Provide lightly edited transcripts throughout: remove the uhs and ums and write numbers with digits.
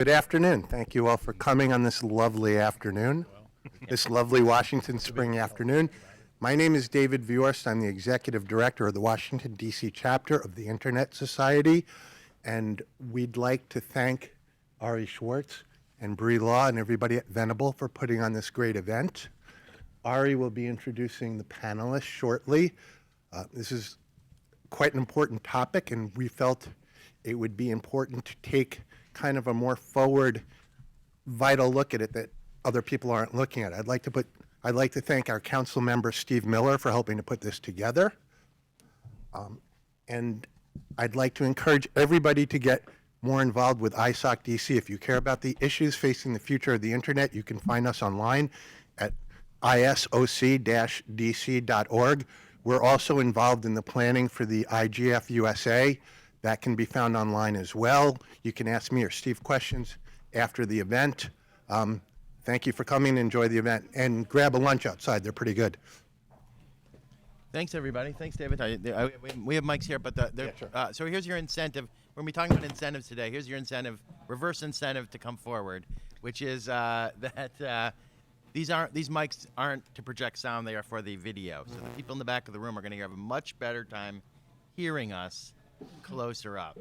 Good afternoon. Thank you all for coming on this lovely afternoon, this lovely Washington spring afternoon. My name is David Viorst. I'm the Executive Director of the Washington, D.C. chapter of the Internet Society, and we'd like to thank Ari Schwartz and Bree Law and everybody at Venable for putting on this great event. Ari will be introducing the panelists shortly. This is quite an important topic, and we felt it would be important to take kind of a more forward, vital look at it that other people aren't looking at. I'd like to thank our council member, Steve Miller, for helping to put this together. And I'd like to encourage everybody to get more involved with ISOC DC. If you care about the issues facing the future of the internet, you can find us online at isoc-dc.org. We're also involved in the planning for the IGF USA. That can be found online as well. You can ask me or Steve questions after the event. Thank you for coming. Enjoy the event. And grab a lunch outside. They're pretty good. Thanks, everybody. Thanks, David. We have mics here, but so here's your incentive. We're going to be talking about incentives today. Here's your incentive, reverse incentive to come forward, which is that these mics aren't to project sound. They are for the video. So the people in the back of the room are going to have a much better time hearing us closer up.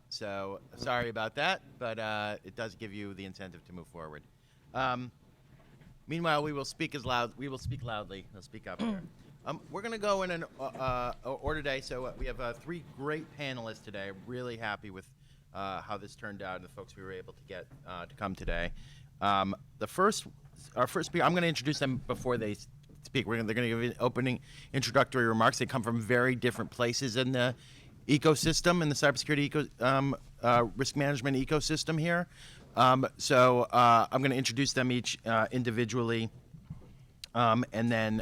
So sorry about that, but it does give you the incentive to move forward. Meanwhile, we will speak loudly. I'll speak up here. We're going to go in an order today. So we have three great panelists today. I'm really happy with how this turned out and the folks we were able to get to come today. Our first speaker, I'm going to introduce them before they speak. They're going to give you opening introductory remarks. They come from very different places in the ecosystem, in the cybersecurity risk management ecosystem here. So I'm going to introduce them each individually, and then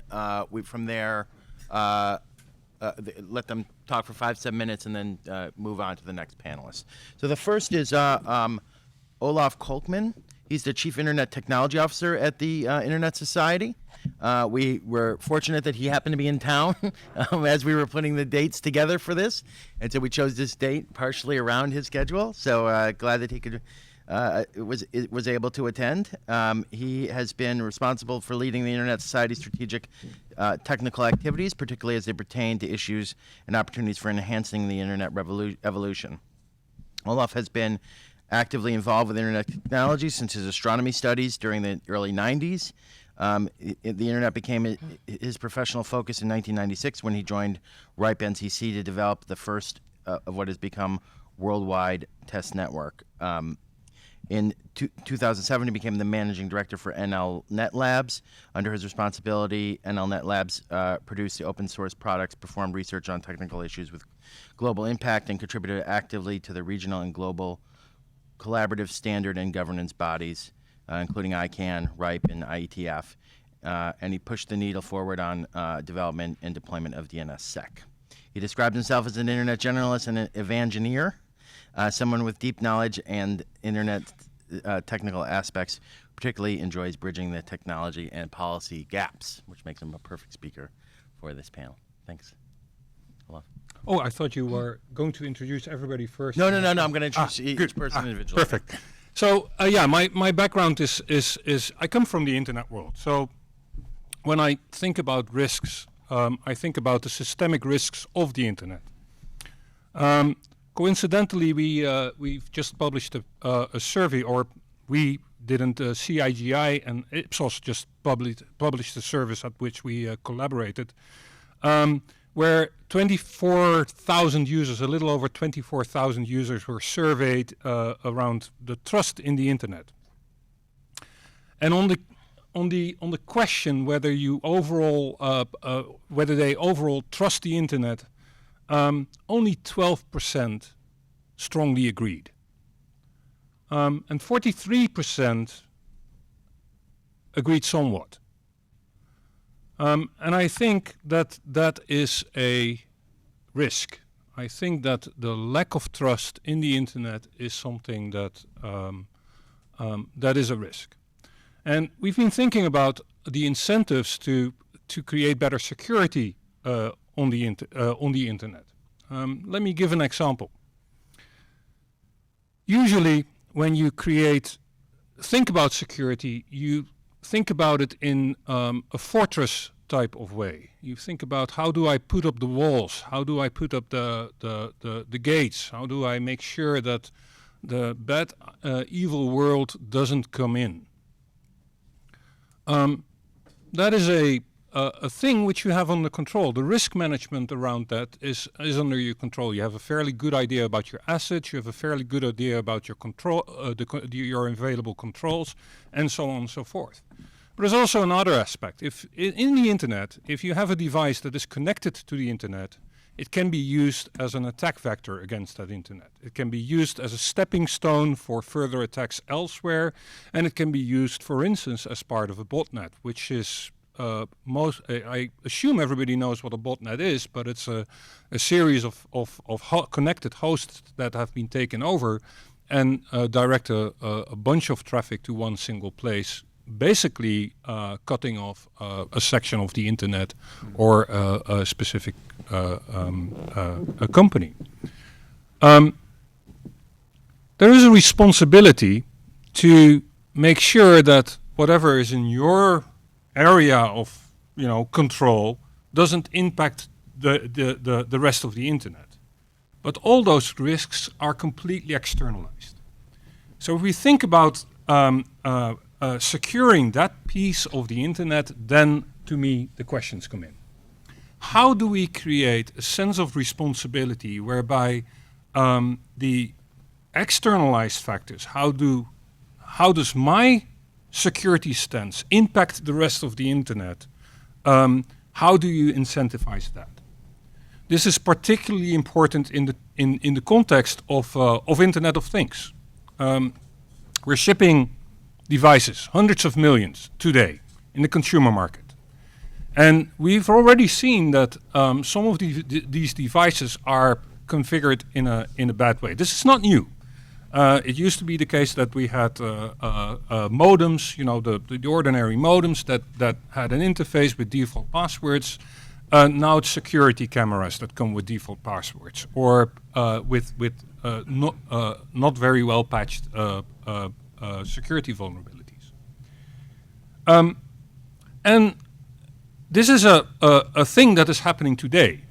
from there let them talk for 5-7 minutes, and then move on to the next panelist. So the first is Olaf Kolkman. He's the Chief Internet Technology Officer at the Internet Society. We were fortunate that he happened to be in town as we were putting the dates together for this, and so we chose this date partially around his schedule. So glad that he could was able to attend. He has been responsible for leading the Internet Society's strategic technical activities, particularly as they pertain to issues and opportunities for enhancing the Internet evolution. Olaf has been actively involved with Internet technology since his astronomy studies during the early 90s. The Internet became his professional focus in 1996 when he joined RIPE NCC to develop the first of what has become worldwide test network. In 2007, he became the managing director for NL Net Labs. Under his responsibility, NL Net Labs produced the open source products, performed research on technical issues with global impact, and contributed actively to the regional and global collaborative standard and governance bodies, including ICANN, RIPE, and IETF. And he pushed the needle forward on development and deployment of DNSSEC. He described himself as an internet generalist and an evangeneer, someone with deep knowledge and internet technical aspects, particularly enjoys bridging the technology and policy gaps, which makes him a perfect speaker for this panel. Thanks. Olaf. Oh, I thought you were going to introduce everybody first. No. I'm going to introduce each person individually. Perfect. So, my background is I come from the internet world. So, when I think about risks, I think about the systemic risks of the internet. Coincidentally, we've just published a survey, or we didn't. CIGI and Ipsos just published a service at which we collaborated, where 24,000 users, a little over 24,000 users, were surveyed around the trust in the internet. And on the question whether you whether they overall trust the internet, only 12% strongly agreed, and 43% agreed somewhat. And I think that is a risk. I think that the lack of trust in the internet is something that that is a risk. And we've been thinking about the incentives to create better security on the internet. Let me give an example. Usually, when you think about security, you think about it in a fortress type of way. You think about, how do I put up the walls? How do I put up the gates? How do I make sure that the bad, evil world doesn't come in? That is a thing which you have under control. The risk management around that is under your control. You have a fairly good idea about your assets. You have a fairly good idea about your control, your available controls, and so on and so forth. But there's also another aspect. If in the internet, if you have a device that is connected to the internet, it can be used as an attack vector against that internet. It can be used as a stepping stone for further attacks elsewhere, and it can be used, for instance, as part of a botnet, which is I assume everybody knows what a botnet is, but it's a series of connected hosts that have been taken over and direct a bunch of traffic to one single place, basically cutting off a section of the internet or a specific a company. There is a responsibility to make sure that whatever is in your area of control doesn't impact the rest of the internet. But all those risks are completely externalized. So if we think about securing that piece of the internet, then to me the questions come in. How do we create a sense of responsibility whereby the externalized factors, how does my security stance impact the rest of the internet? How do you incentivize that? This is particularly important in the context of Internet of Things. We're shipping devices, hundreds of millions today in the consumer market. And we've already seen that some of these devices are configured in a bad way. This is not new. It used to be the case that we had modems, the ordinary modems that had an interface with default passwords. Now it's security cameras that come with default passwords, or with not very well patched security vulnerabilities. And this is a thing that is happening today.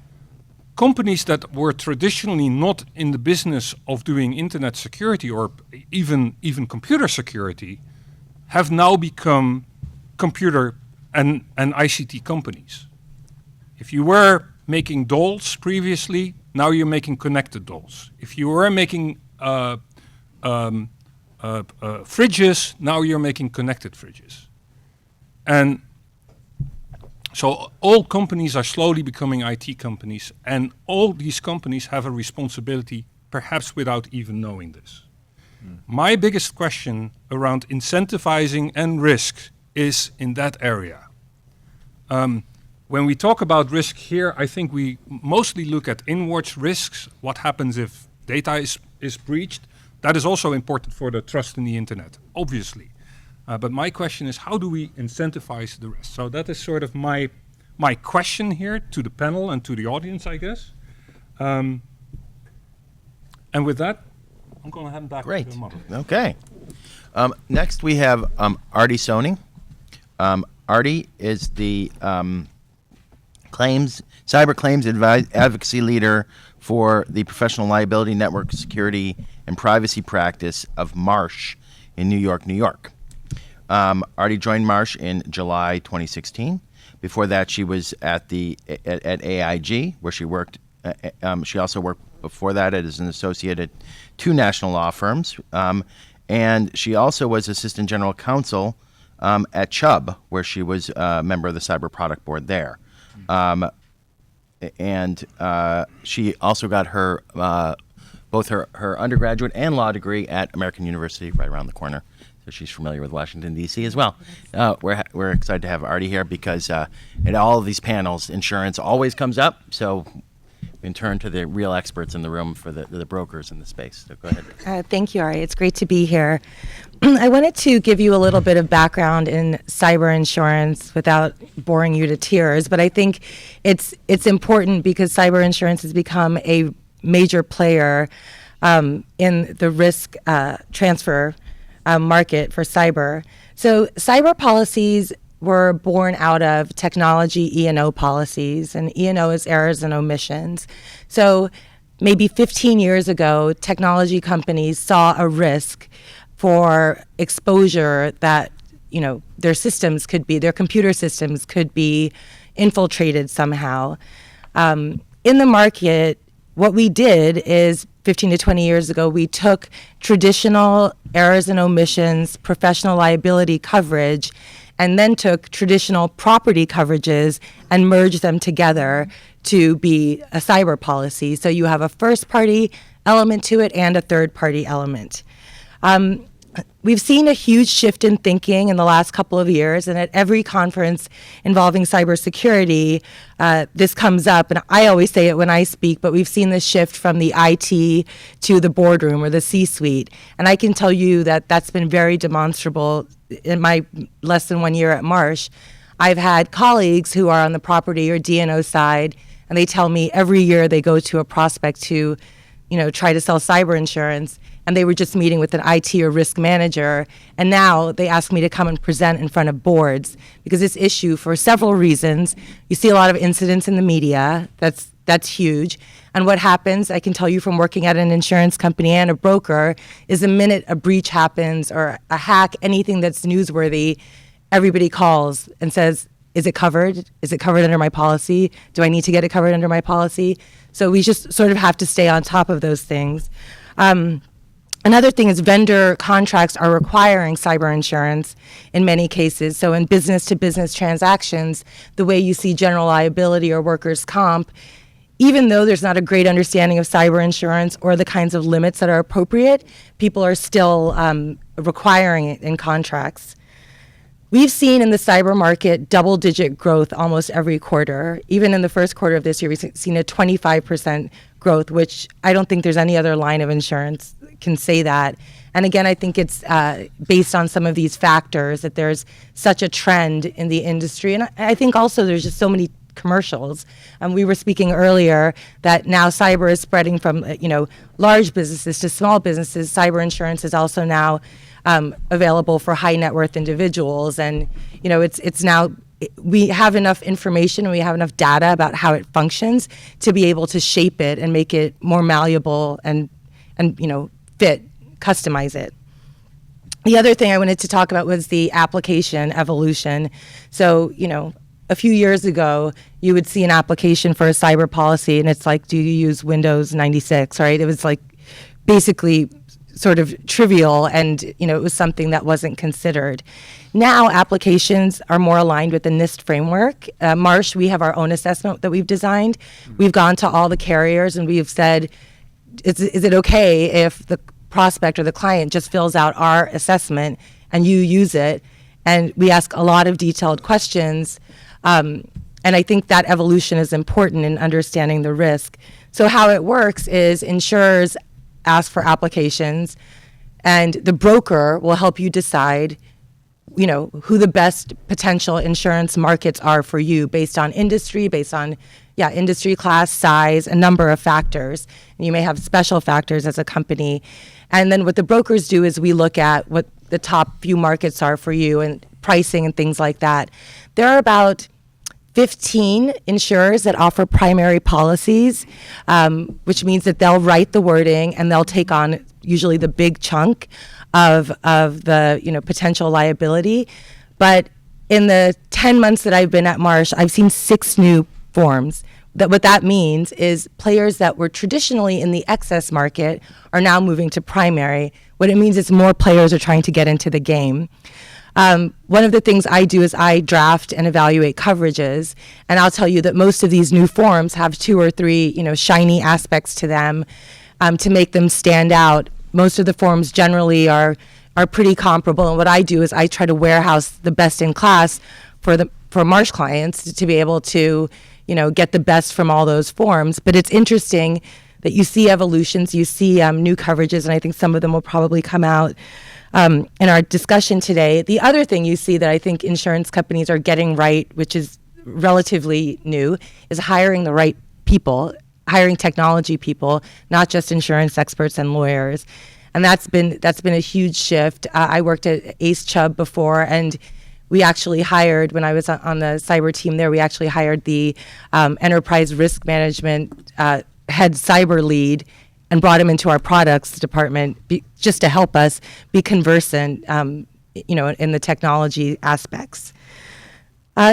Companies that were traditionally not in the business of doing internet security or even computer security have now become computer and ICT companies. If you were making dolls previously, now you're making connected dolls. If you were making fridges, now you're making connected fridges. And so all companies are slowly becoming IT companies, and all these companies have a responsibility, perhaps without even knowing this. My biggest question around incentivizing and risk is in that area. When we talk about risk here, I think we mostly look at inwards risks. What happens if data is breached? That is also important for the trust in the internet, obviously. But my question is, how do we incentivize the rest? So that is sort of my question here to the panel and to the audience, I guess. And with that, I'm going to hand back to the moderator. Okay. Next we have Aarti Soni. Aarti is the cyber claims advocacy leader for the professional liability network security and privacy practice of Marsh in New York, New York. Aarti joined Marsh in July 2016. Before that, she was at AIG, where she worked. She also worked before that as an associate at two national law firms. And she also was assistant general counsel at Chubb, where she was a member of the cyber product board there. And she also got her both her undergraduate and law degree at American University, right around the corner. So she's familiar with Washington, D.C. as well. We're excited to have Aarti here because at all of these panels, insurance always comes up. So we can turn to the real experts in the room for the brokers in the space. So go ahead. Thank you, Aarti. It's great to be here. I wanted to give you a little bit of background in cyber insurance without boring you to tears, but I think it's important because cyber insurance has become a major player in the risk transfer market for cyber. So cyber policies were born out of technology E&O policies, and E&O is errors and omissions. So maybe 15 years ago, technology companies saw a risk for exposure that, their systems could be, their computer systems could be infiltrated somehow. In the market, what we did is 15 to 20 years ago, we took traditional errors and omissions, professional liability coverage, and then took traditional property coverages and merged them together to be a cyber policy. So you have a first-party element to it and a third-party element. We've seen a huge shift in thinking in the last couple of years, and at every conference involving cybersecurity, this comes up, and I always say it when I speak, but we've seen this shift from the IT to the boardroom or the C-suite, and I can tell you that that's been very demonstrable in my less than 1 year at Marsh. I've had colleagues who are on the property or D&O side, and they tell me every year they go to a prospect to, try to sell cyber insurance, and they were just meeting with an IT or risk manager, and now they ask me to come and present in front of boards because this issue, for several reasons, you see a lot of incidents in the media. That's huge. And what happens, I can tell you from working at an insurance company and a broker, is the minute a breach happens or a hack, anything that's newsworthy, everybody calls and says, is it covered? Is it covered under my policy? Do I need to get it covered under my policy? So we just sort of have to stay on top of those things. Another thing is vendor contracts are requiring cyber insurance in many cases. So in business-to-business transactions, the way you see general liability or workers' comp, even though there's not a great understanding of cyber insurance or the kinds of limits that are appropriate, people are still requiring it in contracts. We've seen in the cyber market double-digit growth almost every quarter. Even in the first quarter of this year, we've seen a 25% growth, which I don't think there's any other line of insurance can say that. And again, I think it's based on some of these factors that there's such a trend in the industry. And I think also there's just so many commercials. We were speaking earlier that now cyber is spreading from large businesses to small businesses. Cyber insurance is also now available for high net worth individuals, and it's now we have enough information and we have enough data about how it functions to be able to shape it and make it more malleable and fit, customize it. The other thing I wanted to talk about was the application evolution. So a few years ago, you would see an application for a cyber policy, and it's like, do you use Windows 96, right? It was like basically sort of trivial, and it was something that wasn't considered. Now applications are more aligned with the NIST framework. Marsh, we have our own assessment that we've designed. We've gone to all the carriers and we've said, is it okay if the prospect or the client just fills out our assessment and you use it? And we ask a lot of detailed questions. And I think that evolution is important in understanding the risk. So how it works is insurers ask for applications, and the broker will help you decide, who the best potential insurance markets are for you based on industry, industry class, size, a number of factors. And you may have special factors as a company. And then what the brokers do is we look at what the top few markets are for you and pricing and things like that. There are about 15 insurers that offer primary policies, which means that they'll write the wording and they'll take on usually the big chunk of the potential liability. But in the 10 months that I've been at Marsh, I've seen 6 new forms. What that means is players that were traditionally in the excess market are now moving to primary. What it means is more players are trying to get into the game. One of the things I do is I draft and evaluate coverages, and I'll tell you that most of these new forms have 2 or 3, shiny aspects to them to make them stand out. Most of the forms generally are pretty comparable, and what I do is I try to warehouse the best in class for Marsh clients to be able to, get the best from all those forms. But it's interesting that you see evolutions, you see new coverages, and I think some of them will probably come out in our discussion today. The other thing you see that I think insurance companies are getting right, which is relatively new, is hiring the right people. hiring technology people, not just insurance experts and lawyers. And that's been a huge shift. I worked at Ace Chubb before, and we actually hired, when I was on the cyber team there, we actually hired the enterprise risk management head cyber lead and brought him into our products department just to help us be conversant, in the technology aspects.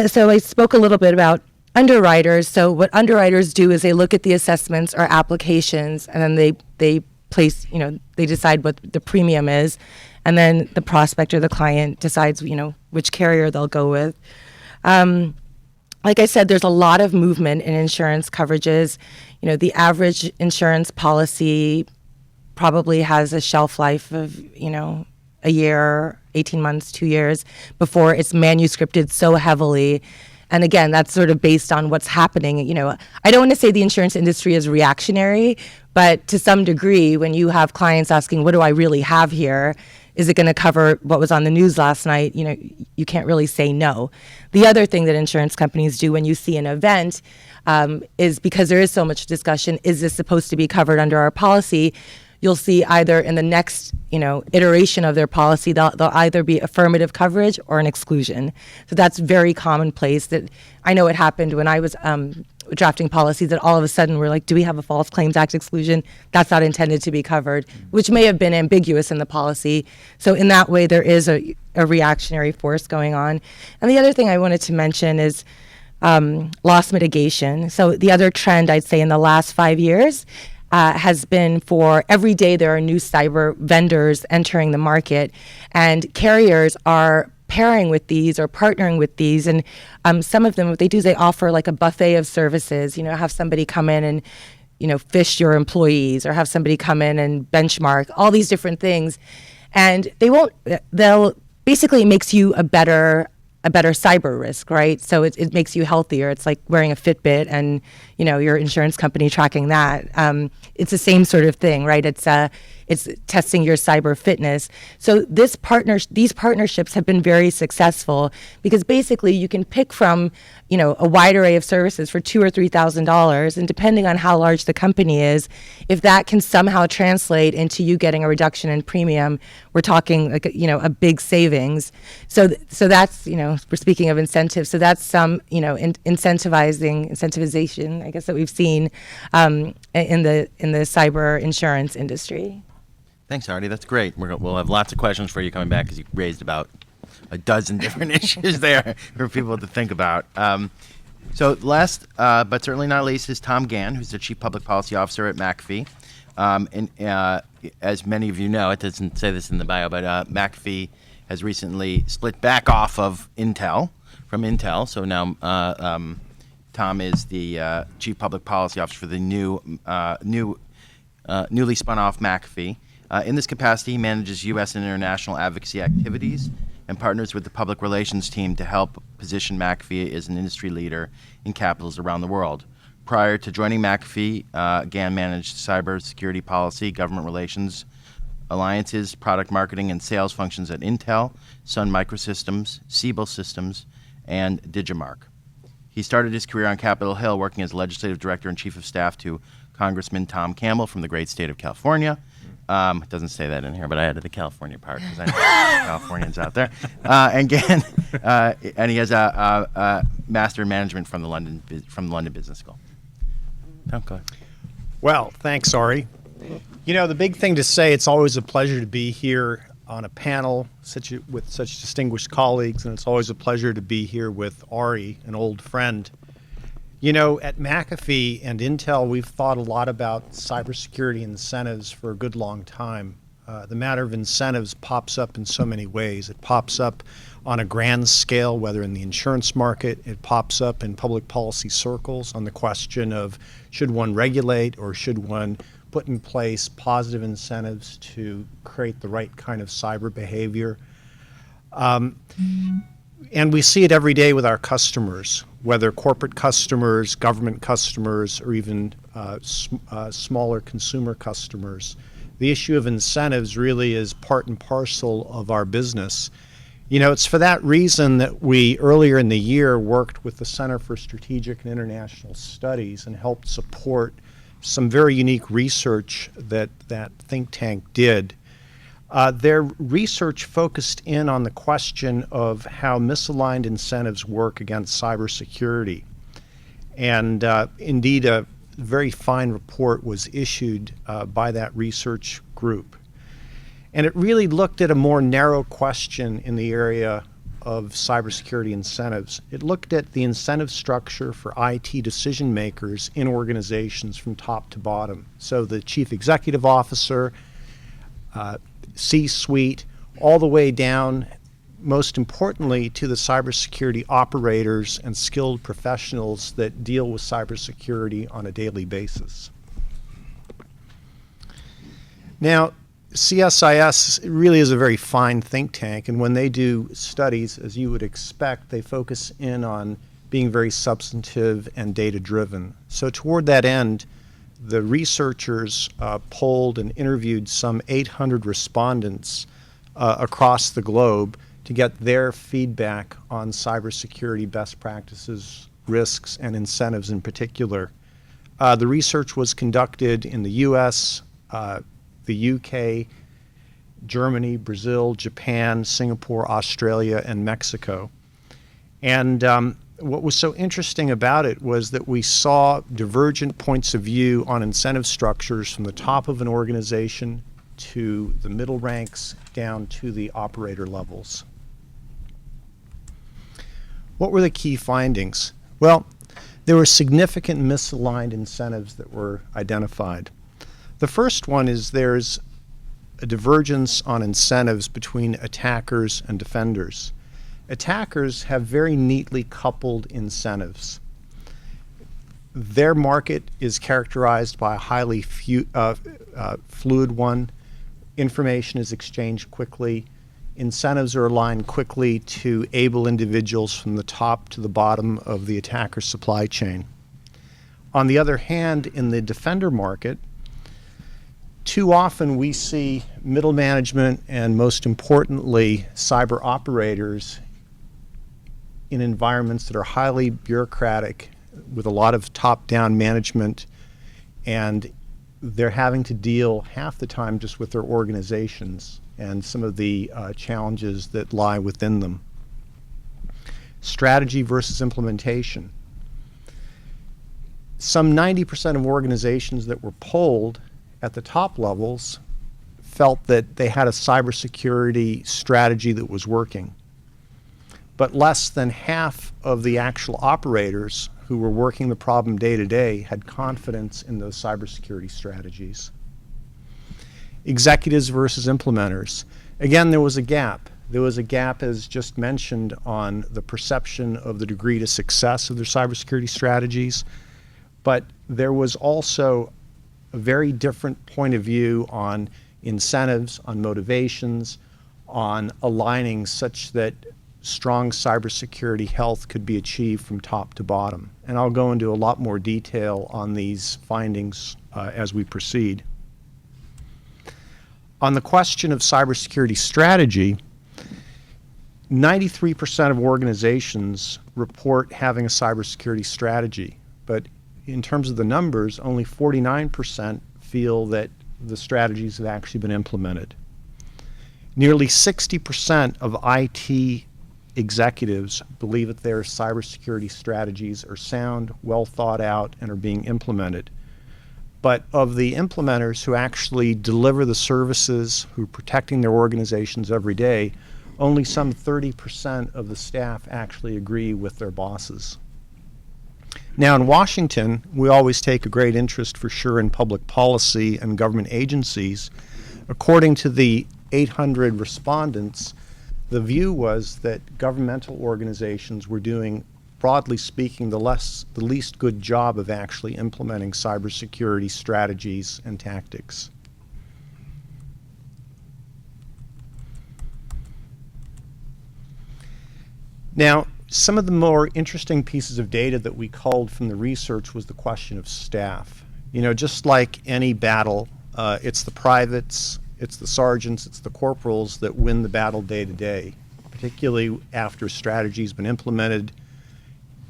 So I spoke a little bit about underwriters. So what underwriters do is they look at the assessments or applications, and then they place, they decide what the premium is, and then the prospect or the client decides, which carrier they'll go with. Like I said, there's a lot of movement in insurance coverages. The average insurance policy probably has a shelf life of, a year, 18 months, 2 years before it's manuscripted so heavily. And again, that's sort of based on what's happening. I don't want to say the insurance industry is reactionary, but to some degree, when you have clients asking, what do I really have here? Is it going to cover what was on the news last night? You can't really say no. The other thing that insurance companies do when you see an event is, because there is so much discussion, is this supposed to be covered under our policy? You'll see either in the next, iteration of their policy, they'll either be affirmative coverage or an exclusion. So that's very commonplace. That I know it happened when I was drafting policies, that all of a sudden we're like, do we have a False Claims Act exclusion? That's not intended to be covered, which may have been ambiguous in the policy. So in that way, there is a reactionary force going on. And the other thing I wanted to mention is loss mitigation. So the other trend I'd say in the last 5 years has been, for every day there are new cyber vendors entering the market, and carriers are pairing with these or partnering with these. And some of them, what they do is they offer like a buffet of services, have somebody come in and, phish your employees, or have somebody come in and benchmark, all these different things. And they'll basically, it makes you a better cyber risk, right? So it makes you healthier. It's like wearing a Fitbit and, your insurance company tracking that. It's the same sort of thing, right? It's testing your cyber fitness. So these partnerships have been very successful, because basically you can pick from, a wide array of services for $2,000 or $3,000, and depending on how large the company is, if that can somehow translate into you getting a reduction in premium, we're talking like a big savings. So that's, we're speaking of incentives. So that's some incentivization, I guess, that we've seen in the cyber insurance industry. Thanks, Aarti. That's great. We'll have lots of questions for you coming back, because you raised about a dozen different issues there for people to think about. So last, but certainly not least, is Tom Gann, who's the Chief Public Policy Officer at McAfee. As many of you know, it doesn't say this in the bio, but McAfee has recently split back off of Intel, from Intel. So now Tom is the Chief Public Policy Officer for the newly spun off McAfee. In this capacity, he manages U.S. and international advocacy activities and partners with the public relations team to help position McAfee as an industry leader in capitals around the world. Prior to joining McAfee, Gann managed cybersecurity policy, government relations, alliances, product marketing, and sales functions at Intel, Sun Microsystems, Siebel Systems, and Digimarc. He started his career on Capitol Hill working as legislative director and chief of staff to Congressman Tom Campbell from the great state of California. It doesn't say that in here, but I added the California part because I know Californians out there. And Gann, and he has a master in management from the London Business School. Oh, go ahead. Well, thanks, Aarti. The big thing to say, it's always a pleasure to be here on a panel with such distinguished colleagues, and it's always a pleasure to be here with Aarti, an old friend. At McAfee and Intel, we've thought a lot about cybersecurity incentives for a good long time. The matter of incentives pops up in so many ways. It pops up on a grand scale, whether in the insurance market. It pops up in public policy circles on the question of, should one regulate or should one put in place positive incentives to create the right kind of cyber behavior. And we see it every day with our customers, whether corporate customers, government customers, or even smaller consumer customers. The issue of incentives really is part and parcel of our business. It's for that reason that we, earlier in the year, worked with the Center for Strategic and International Studies and helped support some very unique research that that think tank did. Their research focused in on the question of how misaligned incentives work against cybersecurity. And indeed, a very fine report was issued by that research group. And it really looked at a more narrow question in the area of cybersecurity incentives. It looked at the incentive structure for IT decision makers in organizations from top to bottom. So the chief executive officer, C-suite, all the way down, most importantly, to the cybersecurity operators and skilled professionals that deal with cybersecurity on a daily basis. Now, CSIS really is a very fine think tank, and when they do studies, as you would expect, they focus in on being very substantive and data-driven. So toward that end, the researchers polled and interviewed some 800 respondents across the globe to get their feedback on cybersecurity best practices, risks, and incentives in particular. The research was conducted in the US, the UK, Germany, Brazil, Japan, Singapore, Australia, and Mexico. And what was so interesting about it was that we saw divergent points of view on incentive structures from the top of an organization to the middle ranks down to the operator levels. What were the key findings? Well, there were significant misaligned incentives that were identified. The first one is there's a divergence on incentives between attackers and defenders. Attackers have very neatly coupled incentives. Their market is characterized by a highly fluid one. Information is exchanged quickly. Incentives are aligned quickly to able individuals from the top to the bottom of the attacker supply chain. On the other hand, in the defender market, too often we see middle management and, most importantly, cyber operators in environments that are highly bureaucratic with a lot of top-down management, and they're having to deal half the time just with their organizations and some of the challenges that lie within them. Strategy versus implementation. Some 90% of organizations that were polled at the top levels felt that they had a cybersecurity strategy that was working. But less than half of the actual operators who were working the problem day to day had confidence in those cybersecurity strategies. Executives versus implementers. Again, there was a gap. There was a gap, as just mentioned, on the perception of the degree to success of their cybersecurity strategies, but there was also a very different point of view on incentives, on motivations, on aligning such that strong cybersecurity health could be achieved from top to bottom. And I'll go into a lot more detail on these findings as we proceed. On the question of cybersecurity strategy, 93% of organizations report having a cybersecurity strategy, but in terms of the numbers, only 49% feel that the strategies have actually been implemented. Nearly 60% of IT executives believe that their cybersecurity strategies are sound, well thought out, and are being implemented. But of the implementers who actually deliver the services, who are protecting their organizations every day, only some 30% of the staff actually agree with their bosses. Now in Washington, we always take a great interest for sure in public policy and government agencies. According to the 800 respondents, the view was that governmental organizations were doing, broadly speaking, the least good job of actually implementing cybersecurity strategies and tactics. Now, some of the more interesting pieces of data that we culled from the research was the question of staff. You know, just like any battle, it's the privates, it's the sergeants, it's the corporals that win the battle day to day, particularly after strategy's been implemented.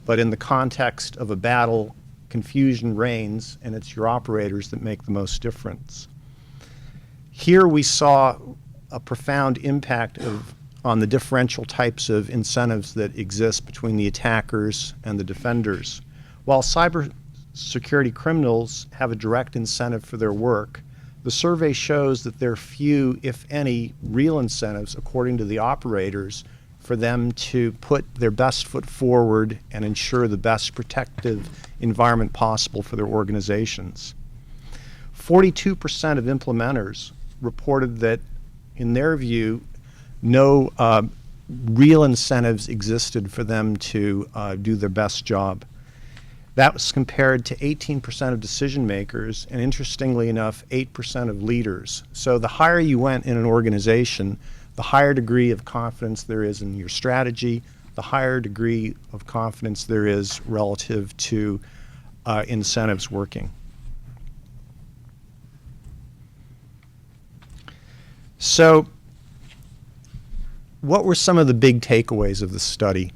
But in the context of a battle, confusion reigns, and it's your operators that make the most difference. Here we saw a profound impact on the differential types of incentives that exist between the attackers and the defenders. While cybersecurity criminals have a direct incentive for their work, the survey shows that there are few, if any, real incentives, according to the operators, for them to put their best foot forward and ensure the best protective environment possible for their organizations. 42% of implementers reported that, in their view, no real incentives existed for them to do their best job. That was compared to 18% of decision makers, and interestingly enough, 8% of leaders. So the higher you went in an organization, the higher degree of confidence there is in your strategy, the higher degree of confidence there is relative to incentives working. So what were some of the big takeaways of the study?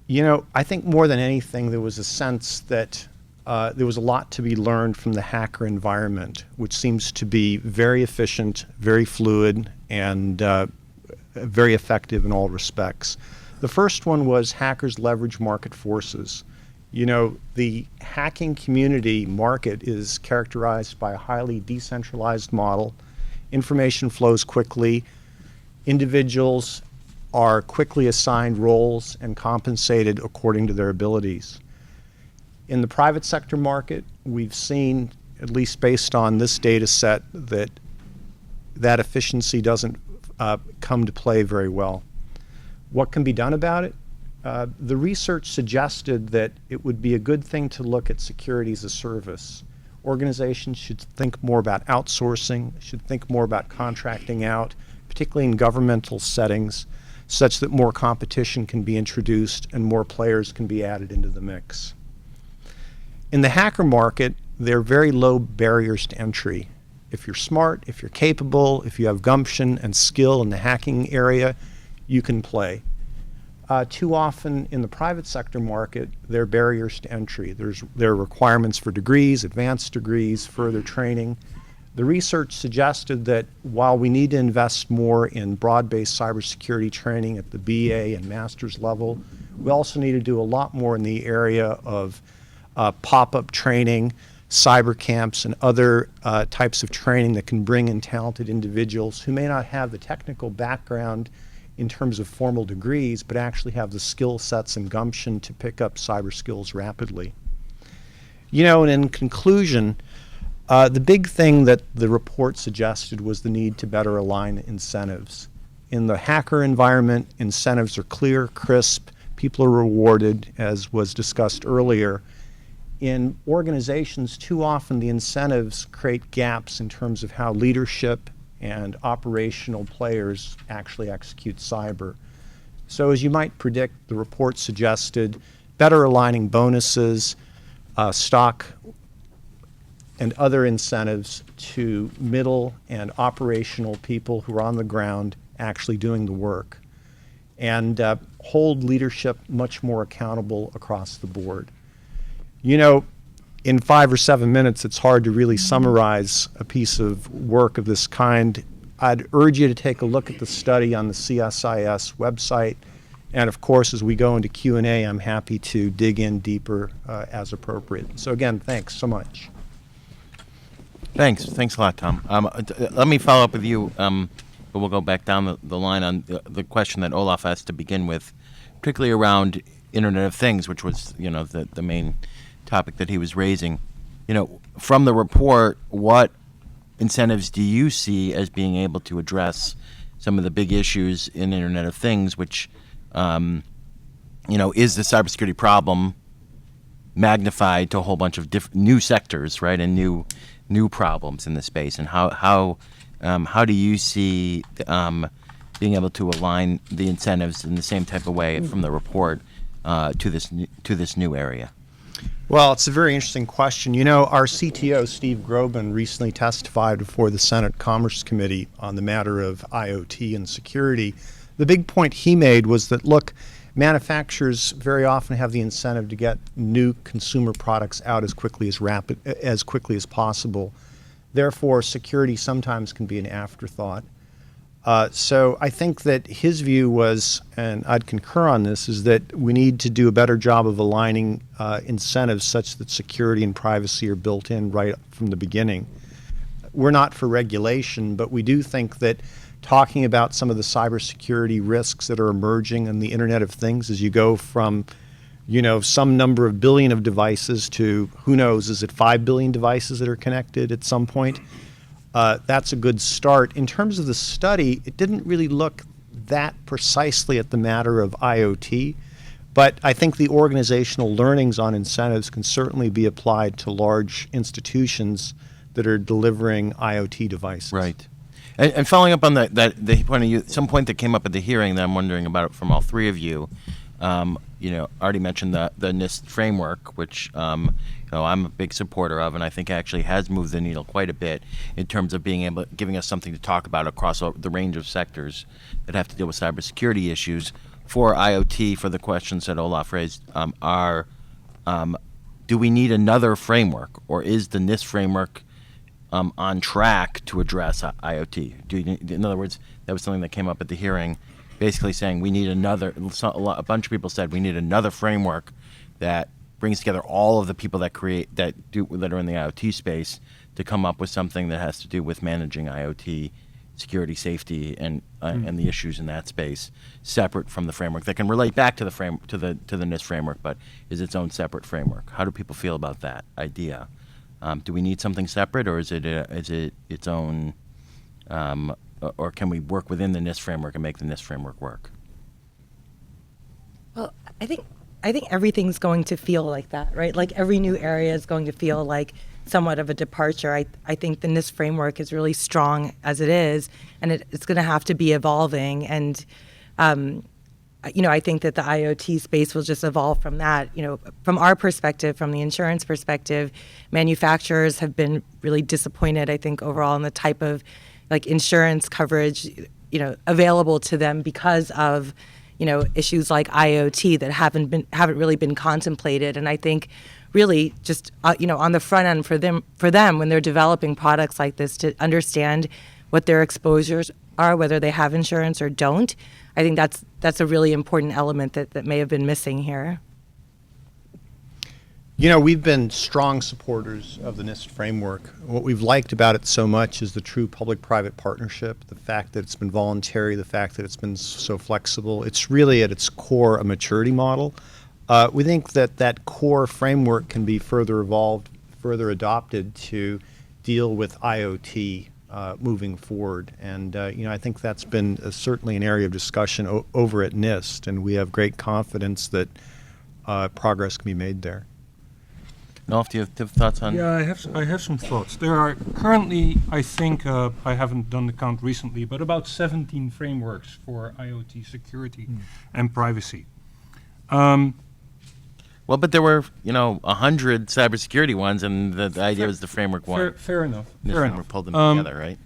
You know, I think more than anything, there was a sense that there was a lot to be learned from the hacker environment, which seems to be very efficient, very fluid, and very effective in all respects. The first one was hackers leverage market forces. You know, the hacking community market is characterized by a highly decentralized model. Information flows quickly. Individuals are quickly assigned roles and compensated according to their abilities. In the private sector market, we've seen, at least based on this data set, that efficiency doesn't come to play very well. What can be done about it? The research suggested that it would be a good thing to look at security as a service. Organizations should think more about outsourcing, should think more about contracting out, particularly in governmental settings, such that more competition can be introduced and more players can be added into the mix. In the hacker market, there are very low barriers to entry. If you're smart, if you're capable, if you have gumption and skill in the hacking area, you can play. Too often in the private sector market, there are barriers to entry. There are requirements for degrees, advanced degrees, further training. The research suggested that while we need to invest more in broad-based cybersecurity training at the BA and master's level, we also need to do a lot more in the area of pop-up training, cyber camps, and other types of training that can bring in talented individuals who may not have the technical background in terms of formal degrees, but actually have the skill sets and gumption to pick up cyber skills rapidly. You know, and in conclusion, the big thing that the report suggested was the need to better align incentives. In the hacker environment, incentives are clear, crisp, people are rewarded, as was discussed earlier. In organizations, too often the incentives create gaps in terms of how leadership and operational players actually execute cyber. So as you might predict, the report suggested better aligning bonuses, stock, and other incentives to middle and operational people who are on the ground actually doing the work, and hold leadership much more accountable across the board. You know, in 5 or 7 minutes, it's hard to really summarize a piece of work of this kind. I'd urge you to take a look at the study on the CSIS website. And of course, as we go into Q&A, I'm happy to dig in deeper as appropriate. So again, thanks so much. Thanks a lot, Tom. Let me follow up with you, but we'll go back down the line on the question that Olaf asked to begin with, particularly around Internet of Things, which was, you know, the main topic that he was raising. You know, from the report, what incentives do you see as being able to address some of the big issues in Internet of Things, which, you know, is the cybersecurity problem magnified to a whole bunch of new sectors, right, and new problems in the space, and how do you see being able to align the incentives in the same type of way from the report to this new area? Well, it's a very interesting question. You know, our CTO, Steve Groban, recently testified before the Senate Commerce Committee on the matter of IoT and security. The big point he made was that, look, manufacturers very often have the incentive to get new consumer products out as quickly as possible. Therefore, security sometimes can be an afterthought. So I think that his view was, and I'd concur on this, is that we need to do a better job of aligning incentives such that security and privacy are built in right from the beginning. We're not for regulation, but we do think that talking about some of the cybersecurity risks that are emerging in the Internet of Things as you go from, some number of billion of devices to, who knows, is it 5 billion devices that are connected at some point? That's a good start. In terms of the study, it didn't really look that precisely at the matter of IoT, but I think the organizational learnings on incentives can certainly be applied to large institutions that are delivering IoT devices. Right. And following up on the point of view, some point that came up at the hearing that I'm wondering about from all three of you, Aarti mentioned the NIST framework, which I'm a big supporter of, and I think actually has moved the needle quite a bit in terms of giving us something to talk about across the range of sectors that have to deal with cybersecurity issues. For IoT, for the questions that Olaf raised, do we need another framework, or is the NIST framework on track to address IoT? In other words, that was something that came up at the hearing, basically saying we need a bunch of people said we need another framework that brings together all of the people that are in the IoT space to come up with something that has to do with managing IoT security, safety, and the issues in that space, separate from the framework that can relate back to the NIST framework, but is its own separate framework. How do people feel about that idea? Do we need something separate, or is it its own, or can we work within the NIST framework and make the NIST framework work? Well, I think everything's going to feel like that, right? Like every new area is going to feel like somewhat of a departure. I think the NIST framework is really strong as it is, and it's going to have to be evolving. And I think that the IoT space will just evolve from that. From our perspective, from the insurance perspective, manufacturers have been really disappointed, I think, overall in the type of insurance coverage, available to them because of, issues like IoT that haven't really been contemplated. And I think really just, on the front end for them when they're developing products like this, to understand what their exposures are, whether they have insurance or don't. I think that's a really important element that may have been missing here. We've been strong supporters of the NIST framework. What we've liked about it so much is the true public-private partnership, the fact that it's been voluntary, the fact that it's been so flexible. It's really at its core a maturity model. We think that core framework can be further evolved, further adopted to deal with IoT moving forward. And I think that's been certainly an area of discussion over at NIST, and we have great confidence that progress can be made there. Olaf, do you have thoughts on? Yeah, I have some thoughts. There are currently, I think, I haven't done the count recently, but about 17 frameworks for IoT security and privacy. Well, but there were, 100 cybersecurity ones, and the idea was the framework one. Fair enough. The Fair framework enough. pulled them together, right?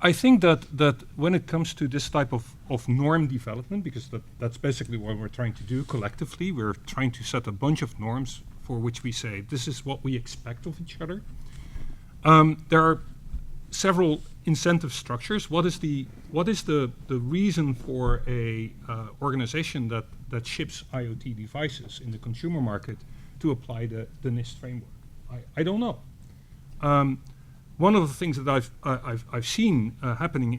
I think that when it comes to this type of norm development, because that's basically what we're trying to do collectively, we're trying to set a bunch of norms for which we say this is what we expect of each other. There are several incentive structures. What is the reason for a organization that ships IoT devices in the consumer market to apply the NIST framework? I don't know. One of the things that I've seen happening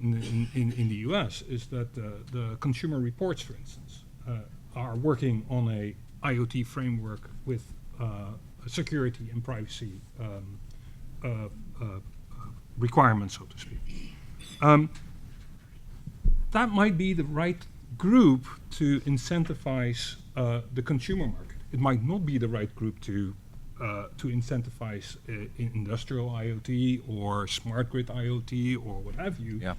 in the U.S. is that the Consumer Reports, for instance, are working on a IoT framework with security and privacy requirements, so to speak. That might be the right group to incentivize the consumer market. It might not be the right group to incentivize industrial IoT or smart grid IoT or what have you. Yeah.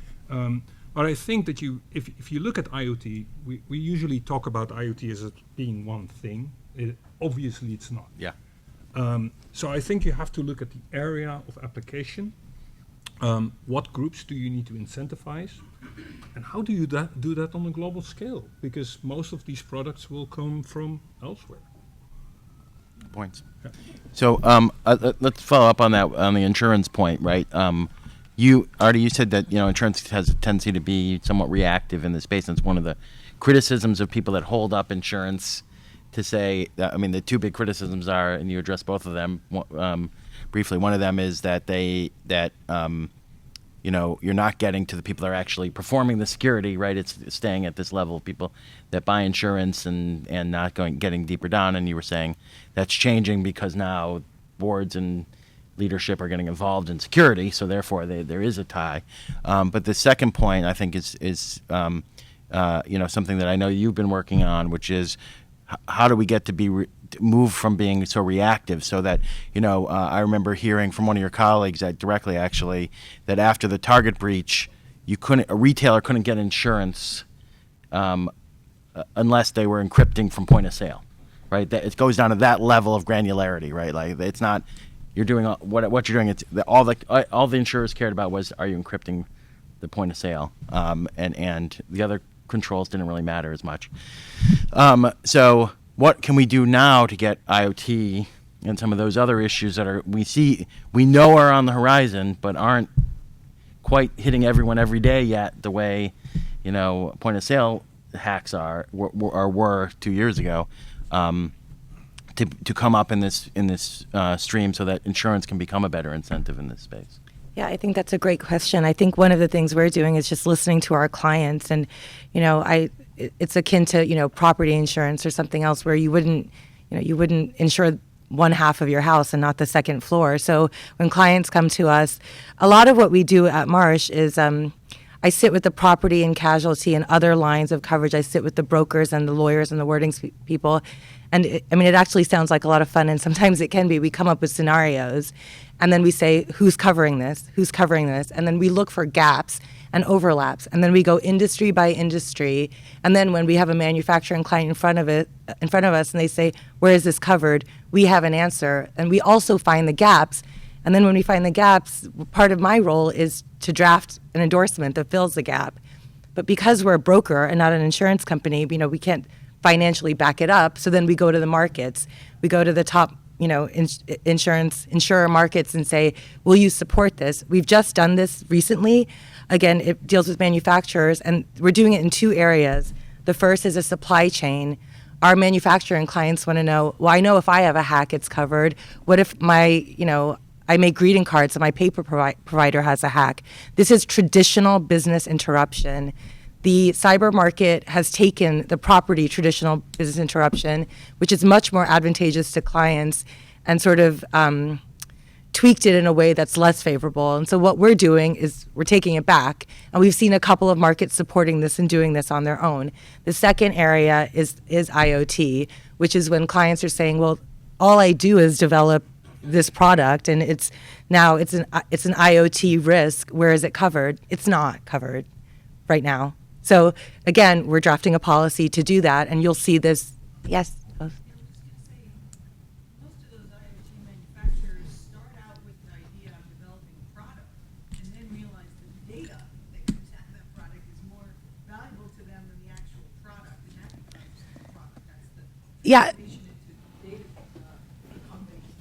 But I think that if you look at IoT, we usually talk about IoT as it being one thing. Obviously, it's not. Yeah. So I think you have to look at the area of application What groups do you need to incentivize? And how do you do that on a global scale? Because most of these products will come from elsewhere. Points. So let's follow up on that, on the insurance point, right? Artie, you said that insurance has a tendency to be somewhat reactive in this space, and it's one of the criticisms of people that hold up insurance to say that, I mean, the two big criticisms are, and you address both of them briefly. One of them is that you're not getting to the people that are actually performing the security, right? It's staying at this level of people that buy insurance and not getting deeper down. And you were saying that's changing because now boards and leadership are getting involved in security, so therefore there is a tie. But the second point, I think, is something that I know you've been working on, which is how do we get to move from being so reactive, so that I remember hearing from one of your colleagues directly, actually, that after the Target breach, a retailer couldn't get insurance unless they were encrypting from point of sale, right? That it goes down to that level of granularity, right? Like, it's not you're doing what you're doing. It's all the insurers cared about was, are you encrypting the point of sale, and the other controls didn't really matter as much. So what can we do now to get IoT and some of those other issues that we know are on the horizon, but aren't quite hitting everyone every day yet, the way point of sale hacks were 2 years ago, to come up in this stream, so that insurance can become a better incentive in this space? Yeah, I think that's a great question. I think one of the things we're doing is just listening to our clients, and it's akin to property insurance or something else, where you wouldn't insure one half of your house and not the second floor. So when clients come to us, a lot of what we do at Marsh is I sit with the property and casualty and other lines of coverage. I sit with the brokers and the lawyers and the wording people. And it actually sounds like a lot of fun, and sometimes it can be. We come up with scenarios, and then we say, who's covering this? Who's covering this? And then we look for gaps and overlaps. And then we go industry by industry. And then when we have a manufacturing client in front of us and they say, where is this covered? We have an answer. And we also find the gaps. And then when we find the gaps, part of my role is to draft an endorsement that fills the gap. But because we're a broker and not an insurance company, we can't financially back it up. So then we go to the markets. We go to the top insurer markets and say, will you support this? We've just done this recently. Again, it deals with manufacturers, and we're doing it in two areas. The first is a supply chain. Our manufacturing clients want to know, well, I know if I have a hack, it's covered. What if I make greeting cards and my paper provider has a hack? This is traditional business interruption. The cyber market has taken the property traditional business interruption, which is much more advantageous to clients, and sort of tweaked it in a way that's less favorable. And so what we're doing is we're taking it back, and we've seen a couple of markets supporting this and doing this on their own. The second area is IoT, which is when clients are saying, well, all I do is develop this product, and it's an IoT risk. Where is it covered? It's not covered right now. So again, we're drafting a policy to do that, and you'll see this. Yes. Most of those IoT manufacturers start out with an idea of developing a product, and then realize the data that comes out of that product is more valuable to them than the actual product, and that becomes the product. That's the Yeah. innovation into data companies.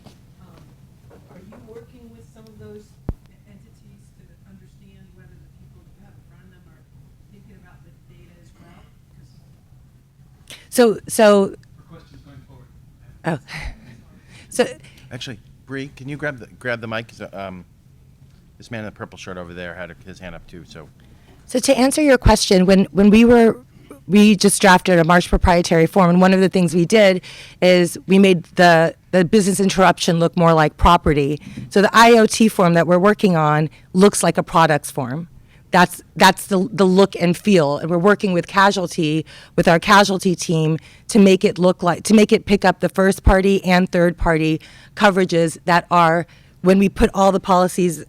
Are you working with some of those entities to understand whether the people you have in front of them are thinking about the data as well? So Questions going forward. oh, so Actually, Bree, can you grab the mic? 'Cause, this man in the purple shirt over there had his hand up too. So to answer your question, when we just drafted a Marsh proprietary form, and one of the things we did is we made the business interruption look more like property. So the IoT form that we're working on looks like a products form. That's the look and feel, and we're working with our casualty team to make it pick up the first party and third party coverages that are, when we put all the policies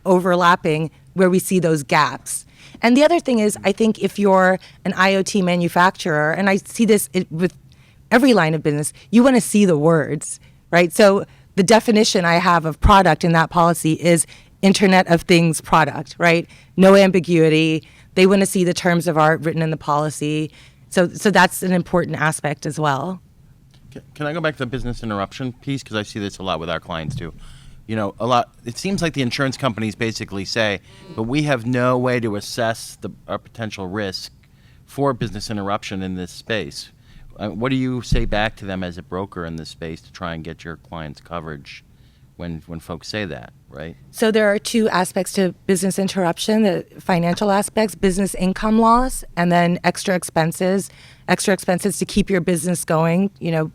overlapping, where we see those gaps. And the other thing is, I think if you're an IoT manufacturer, and I see this with every line of business, you want to see the words, right? So the definition I have of product in that policy is Internet of Things product, right? No ambiguity. They want to see the terms of art written in the policy. So that's an important aspect as well. Can I go back to the business interruption piece? Because I see this a lot with our clients too. You know, a lot. It seems like the insurance companies basically say, but we have no way to assess our potential risk for business interruption in this space. What do you say back to them as a broker in this space to try and get your clients coverage when folks say that, right? So there are two aspects to business interruption: the financial aspects, business income loss, and then extra expenses to keep your business going. You know,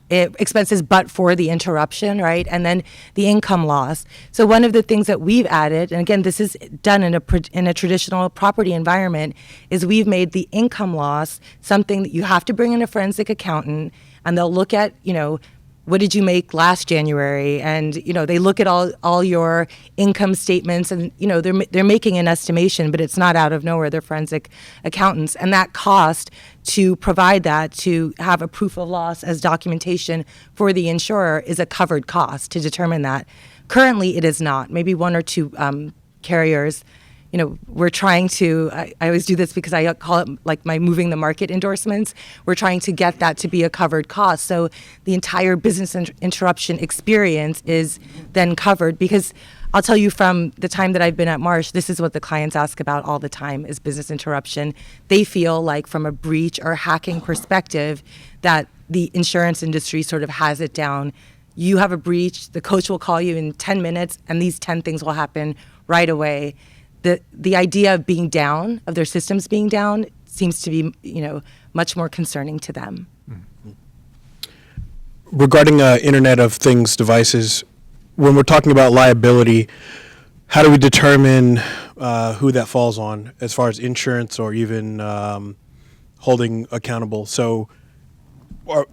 expenses but for the interruption, right? And then the income loss. So one of the things that we've added, and again, this is done in a traditional property environment, is we've made the income loss something that you have to bring in a forensic accountant, and they'll look at, you know, what did you make last January? And, you know, they look at all your income statements, and, you know, they're making an estimation, but it's not out of nowhere. They're forensic accountants. And that cost to provide that, to have a proof of loss as documentation for the insurer, is a covered cost to determine that. Currently, it is not. Maybe one or two carriers. You know, we're trying to, I always do this because I call it like my moving the market endorsements. We're trying to get that to be a covered cost. So the entire business interruption experience is then covered, because I'll tell you, from the time that I've been at Marsh, this is what the clients ask about all the time, is business interruption. They feel like, from a breach or hacking perspective, that the insurance industry sort of has it down. You have a breach, the coach will call you in 10 minutes, and these 10 things will happen right away. The idea of being down, of their systems being down, seems to be, you know, much more concerning to them. Regarding Internet of Things devices, when we're talking about liability, how do we determine who that falls on as far as insurance or even holding accountable? So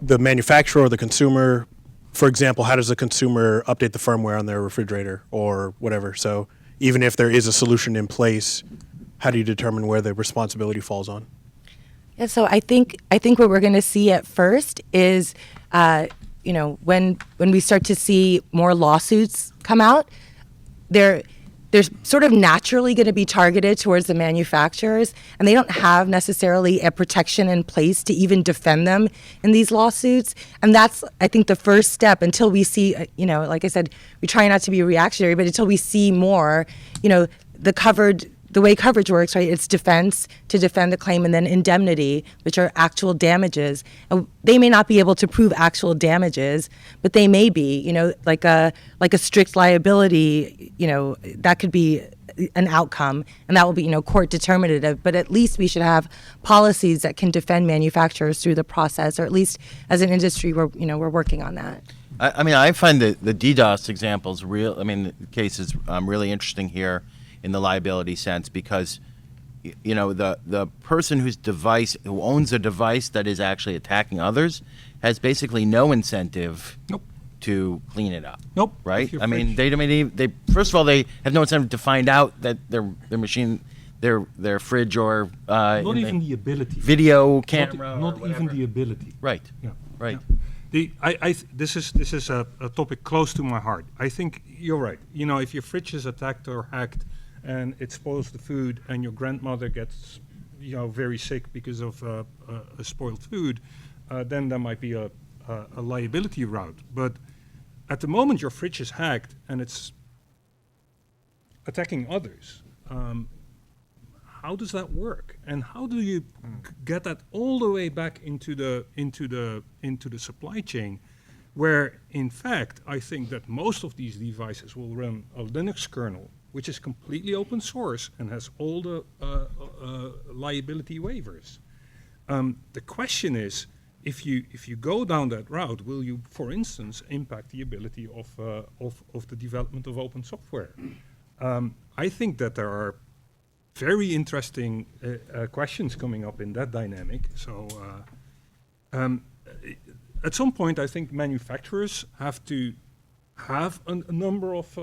the manufacturer or the consumer, for example, how does the consumer update the firmware on their refrigerator or whatever? So even if there is a solution in place, how do you determine where the responsibility falls on? Yeah, so I think what we're going to see at first is, you know, when we start to see more lawsuits come out, they're sort of naturally going to be targeted towards the manufacturers, and they don't have necessarily a protection in place to even defend them in these lawsuits. And that's, I think, the first step until we see, you know, like I said, we try not to be reactionary, but until we see more, you know, the way coverage works, right? It's defense to defend the claim, and then indemnity, which are actual damages. And they may not be able to prove actual damages, but they may be, you know, like a strict liability, you know, that could be an outcome, and that will be, you know, court determinative. But at least we should have policies that can defend manufacturers through the process, or at least as an industry, we're working on that. I mean, I find the DDoS examples the case is really interesting here in the liability sense, because, you know, the person who owns a device that is actually attacking others has basically no incentive to clean it up. Right? I mean, they first of all, they have no incentive to find out that their machine, their fridge, or not even the ability. Video camera, not or even the ability. Right. Yeah. Right. Yeah. This is a topic close to my heart. I think you're right. You know, if your fridge is attacked or hacked, and it spoils the food, and your grandmother gets, you know, very sick because of a spoiled food, then there might be a liability route. But at the moment your fridge is hacked and it's attacking others, how does that work? And how do you get that all the way back into the supply chain, where in fact I think that most of these devices will run a Linux kernel, which is completely open source and has all the liability waivers. The question is, if you go down that route, will you, for instance, impact the ability of the development of open software? I think that there are very interesting questions coming up in that dynamic. So at some point, I think manufacturers have to have a number of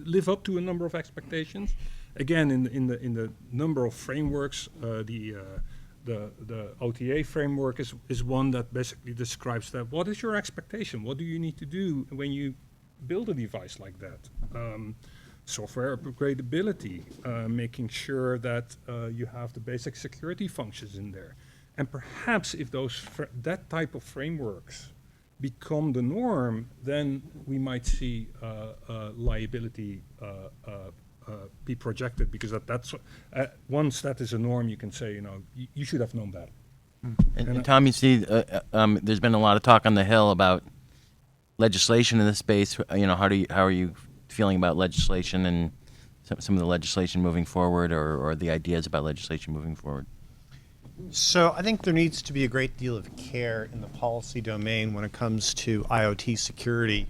live up to a number of expectations. Again, in the number of frameworks, the the OTA framework is one that basically describes that. What is your expectation? What do you need to do when you build a device like that? Software upgradability, making sure that you have the basic security functions in there. And perhaps if that type of frameworks become the norm, then we might see liability be projected, because that's once that is a norm, you can say, you should have known that. And Tom, you see, there's been a lot of talk on the Hill about legislation in this space. How are you feeling about legislation and some of the legislation moving forward, or the ideas about legislation moving forward? So I think there needs to be a great deal of care in the policy domain when it comes to IoT security.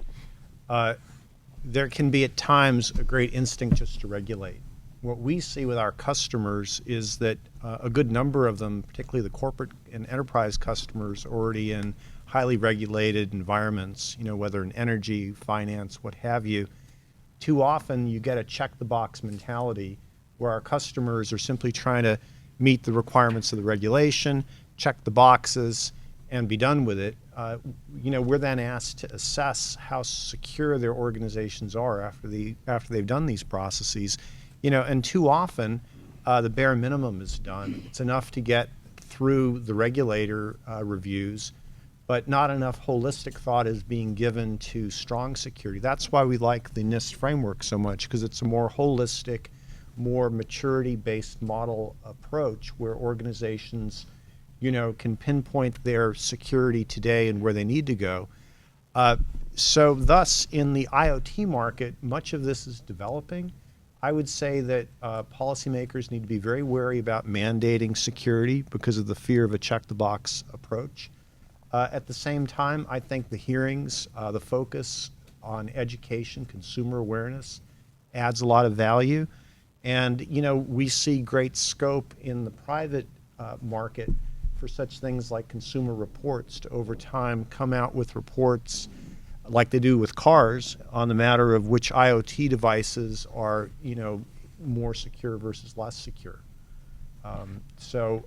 There can be at times a great instinct just to regulate. What we see with our customers is that a good number of them, particularly the corporate and enterprise customers, are already in highly regulated environments, whether in energy, finance, what have you. Too often you get a check-the-box mentality where our customers are simply trying to meet the requirements of the regulation, check the boxes, and be done with it. We're then asked to assess how secure their organizations are after they've done these processes. And too often the bare minimum is done. It's enough to get through the regulator reviews, but not enough holistic thought is being given to strong security. That's why we like the NIST framework so much, because it's a more holistic, more maturity-based model approach where organizations, can pinpoint their security today and where they need to go. So thus, in the IoT market, much of this is developing. I would say that policymakers need to be very wary about mandating security because of the fear of a check-the-box approach. At the same time, I think the hearings, the focus on education, consumer awareness, adds a lot of value. And, we see great scope in the private market for such things like consumer reports to, over time, come out with reports like they do with cars on the matter of which IoT devices are, more secure versus less secure. So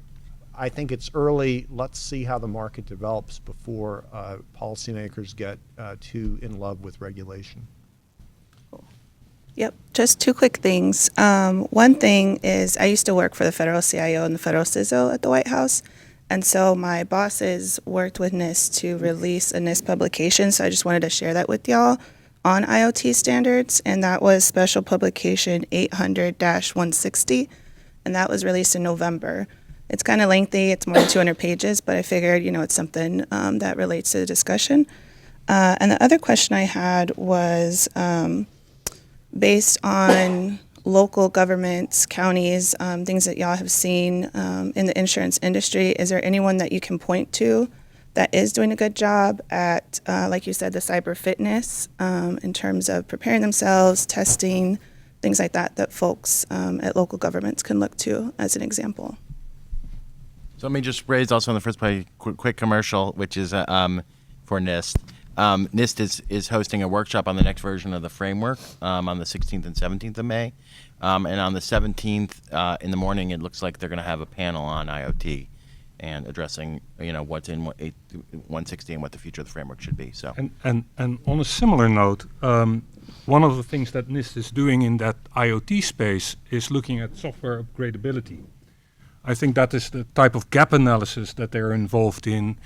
I think it's early. Let's see how the market develops before policymakers get too in love with regulation. Yep, just two quick things. One thing is I used to work for the federal CIO and the federal CISO at the White House. And so my bosses worked with NIST to release a NIST publication. So I just wanted to share that with y'all on IoT standards. And that was Special Publication 800-160. And that was released in November. It's kind of lengthy. It's more than 200 pages. But I figured, it's something that relates to the discussion. And the other question I had was based on local governments, counties, things that y'all have seen in the insurance industry, is there anyone that you can point to that is doing a good job at, like you said, the cyber fitness in terms of preparing themselves, testing, things like that folks at local governments can look to as an example? So let me just raise also in the first place quick commercial, which is for NIST. NIST is hosting a workshop on the next version of the framework on the 16th and 17th of May. And on the 17th in the morning, it looks like they're going to have a panel on IoT and addressing, what's in 160 and what the future of the framework should be. So. And on a similar note, one of the things that NIST is doing in that IoT space is looking at software upgradability. I think that is the type of gap analysis that they're involved in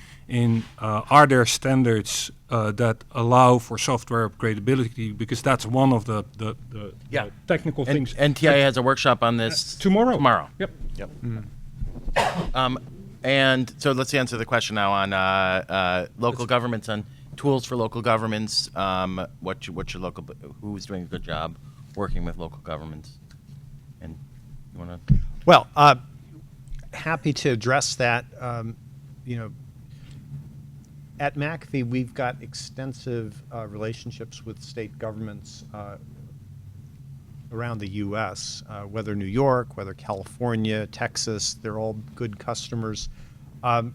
are there standards that allow for software upgradability, because that's one of the technical things. NTI has a workshop on this tomorrow. Yep. And so let's answer the question now on local governments, on tools for local governments. What's your local? Who's doing a good job working with local governments? And you want to? Well, happy to address that. At McAfee, we've got extensive relationships with state governments around the U.S., whether New York, whether California, Texas, they're all good customers.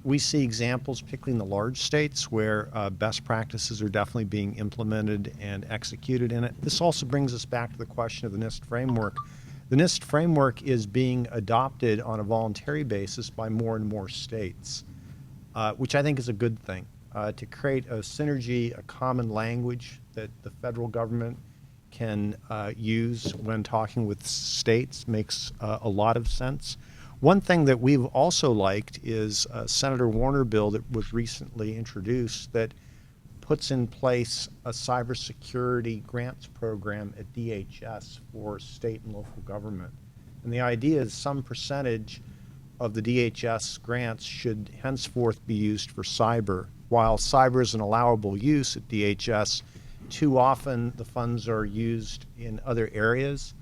We see examples, particularly in the large states, where best practices are definitely being implemented and executed in it. This also brings us back to the question of the NIST framework. The NIST framework is being adopted on a voluntary basis by more and more states, which I think is a good thing. To create a synergy, a common language that the federal government can use when talking with states makes a lot of sense. One thing that we've also liked is Senator Warner bill that was recently introduced that puts in place a cybersecurity grants program at DHS for state and local government. And the idea is some percentage of the DHS grants should henceforth be used for cyber. While cyber is an allowable use at DHS, too often the funds are used in other areas,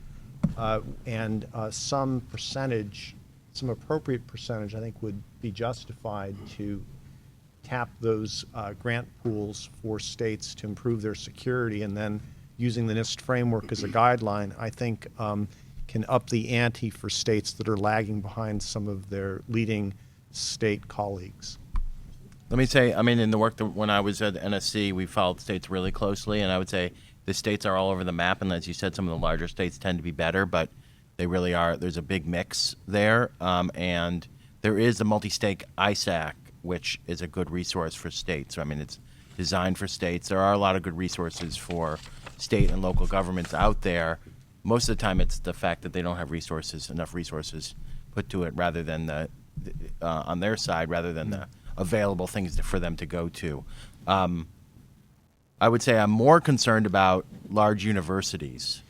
and some percentage, some appropriate percentage, I think would be justified to tap those grant pools for states to improve their security, and then using the NIST framework as a guideline, I think can up the ante for states that are lagging behind some of their leading state colleagues. Let me say, I mean, in the work that when I was at NSC, we followed states really closely, and I would say the states are all over the map, and as you said, some of the larger states tend to be better, but they really are. There's a big mix there, and there is the multi-state ISAC, which is a good resource for states. I mean, it's designed for states. There are a lot of good resources for state and local governments out there. Most of the time, it's the fact that they don't have enough resources put to it, rather than on their side, rather than the available things for them to go to. I would say I'm more concerned about large universities.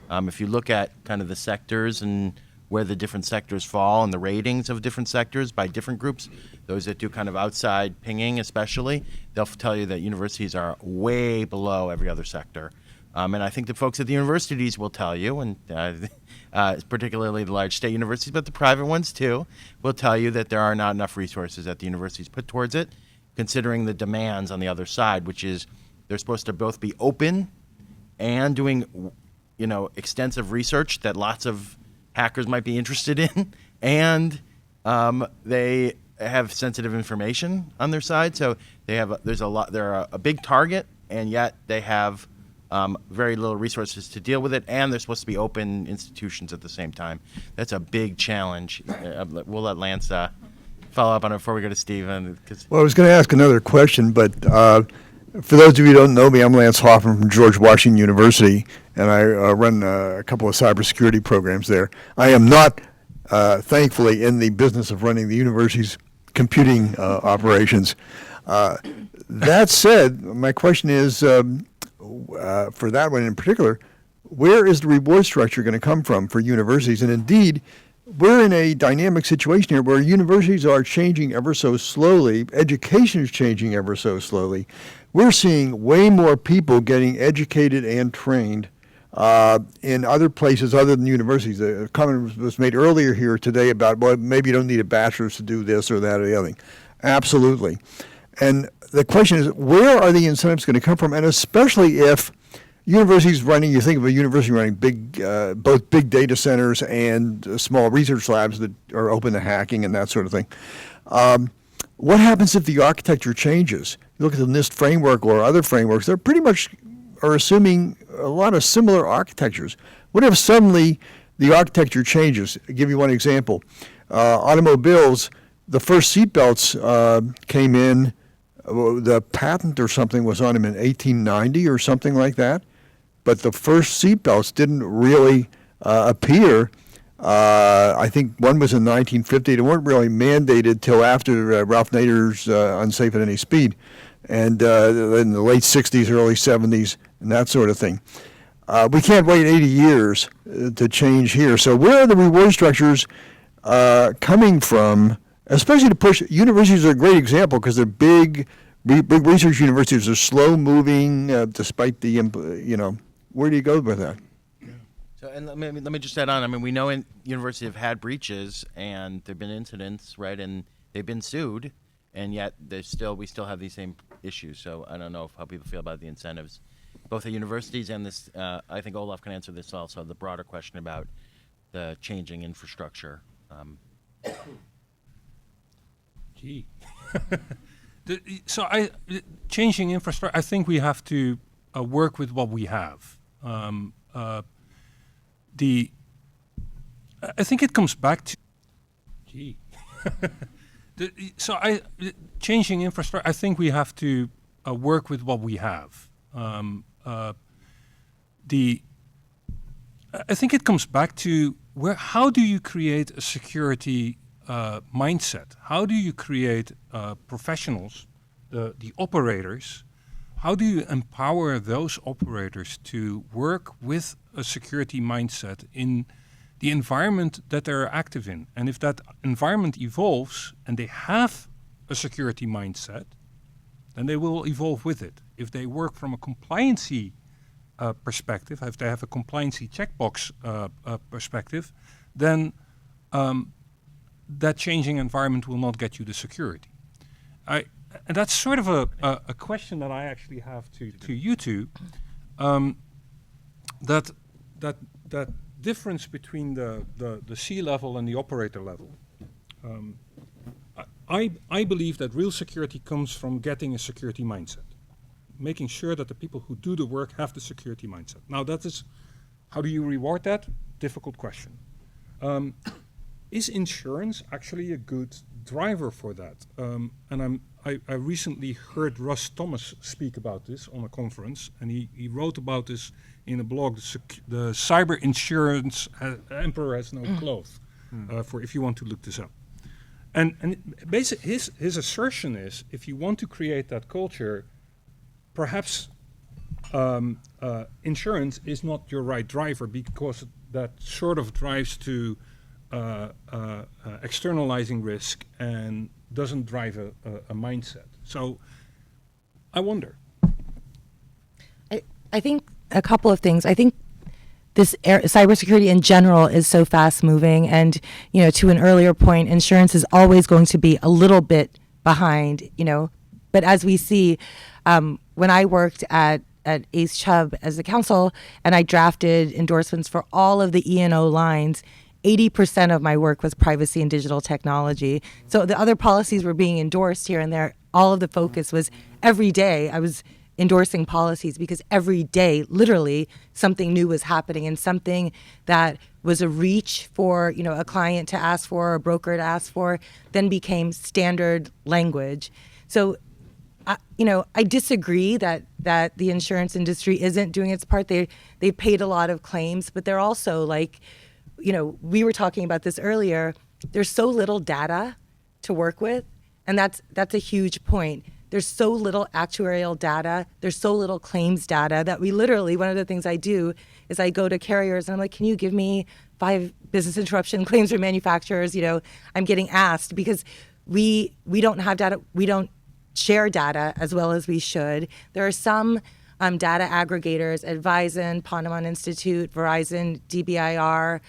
If you look at kind of the sectors and where the different sectors fall and the ratings of different sectors by different groups, those that do kind of outside pinging especially, they'll tell you that universities are way below every other sector. And I think the folks at the universities will tell you, and particularly the large state universities, but the private ones too, will tell you that there are not enough resources that the universities put towards it, considering the demands on the other side, which is they're supposed to both be open and doing, extensive research that lots of hackers might be interested in, and they have sensitive information on their side. So they're a big target, and yet they have very little resources to deal with it, and they're supposed to be open institutions at the same time. That's a big challenge. We'll let Lance follow up on it before we go to Steve. Well, I was going to ask another question, but for those of you who don't know me, I'm Lance Hoffman from George Washington University, and I run a couple of cybersecurity programs there. I am not, thankfully, in the business of running the university's computing operations. That said, my question is, for that one in particular, where is the reward structure going to come from for universities? And indeed, we're in a dynamic situation here where universities are changing ever so slowly. Education is changing ever so slowly. We're seeing way more people getting educated and trained in other places other than universities. A comment was made earlier here today about, well, maybe you don't need a bachelor's to do this or that or the other thing. Absolutely. And the question is, where are the incentives going to come from? And especially if universities running, you think of a university running both big data centers and small research labs that are open to hacking and that sort of thing. What happens if the architecture changes? You look at the NIST framework or other frameworks, they're pretty much are assuming a lot of similar architectures. What if suddenly the architecture changes? I'll give you one example. Automobiles, the first seatbelts came in, the patent or something was on them in 1890 or something like that, but the first seatbelts didn't really appear. I think one was in 1950. They weren't really mandated till after Ralph Nader's Unsafe at Any Speed, and in the late 60s, early 70s, and that sort of thing. We can't wait 80 years to change here. So where are the reward structures coming from? Especially to push, universities are a great example because they're big research universities are slow moving despite the, where do you go with that? So, and let me just add on. I mean, we know universities have had breaches and there've been incidents, right? And they've been sued, and yet we still have these same issues. So I don't know how people feel about the incentives, both at universities and this. I think Olaf can answer this also. The broader question about the changing infrastructure. Changing infrastructure, I think we have to work with what we have. I think it comes back to, changing infrastructure. I think we have to work with what we have. I think it comes back to how do you create a security mindset? How do you create professionals, the operators? How do you empower those operators to work with a security mindset in the environment that they're active in? And if that environment evolves and they have a security mindset, then they will evolve with it. If they work from a compliancy perspective, if they have a compliancy checkbox perspective, then that changing environment will not get you the security. And that's sort of a question that I actually have to you two. That difference between the C level and the operator level. I believe that real security comes from getting a security mindset, making sure that the people who do the work have the security mindset. Now that is, how do you reward that? Difficult question. Is insurance actually a good driver for that? And I recently heard Russ Thomas speak about this on a conference, and he wrote about this in a blog, the cyber insurance emperor has no clothes, for if you want to look this up. And basically his assertion is, if you want to create that culture, perhaps insurance is not your right driver, because that sort of drives to externalizing risk and doesn't drive a mindset. So I wonder. I think a couple of things. I think this cybersecurity in general is so fast moving, and to an earlier point, insurance is always going to be a little bit behind. But as we see, when I worked at Ace Chubb as a counsel, and I drafted endorsements for all of the E&O lines, 80% of my work was privacy and digital technology. So the other policies were being endorsed here and there. All of the focus was every day I was endorsing policies, because every day, literally, something new was happening, and something that was a reach for, a client to ask for, or a broker to ask for, then became standard language. So, I disagree that the insurance industry isn't doing its part. They paid a lot of claims, but they're also we were talking about this earlier. There's so little data to work with, and that's a huge point. There's so little actuarial data. There's so little claims data that we literally, one of the things I do is I go to carriers and I'm like, can you give me 5 business interruption claims from manufacturers? I'm getting asked because we don't have data. We don't share data as well as we should. There are some data aggregators, Advisen, Ponemon Institute, Verizon, DBIR,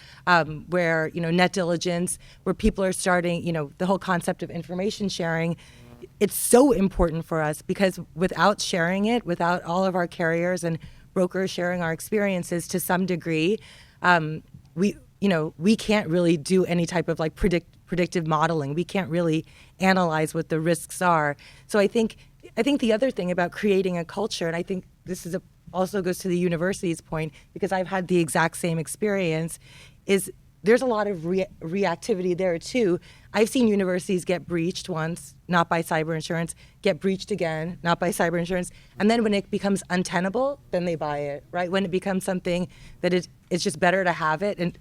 where, Net Diligence, where people are starting, the whole concept of information sharing. It's so important for us, because without sharing it, without all of our carriers and brokers sharing our experiences to some degree, we can't really do any type of predictive modeling. We can't really analyze what the risks are. So I think the other thing about creating a culture, and I think this is also goes to the university's point, because I've had the exact same experience, is there's a lot of reactivity there too. I've seen universities get breached once, not by cyber insurance, get breached again, not by cyber insurance, and then when it becomes untenable, then they buy it, right? When it becomes something that it's just better to have it, and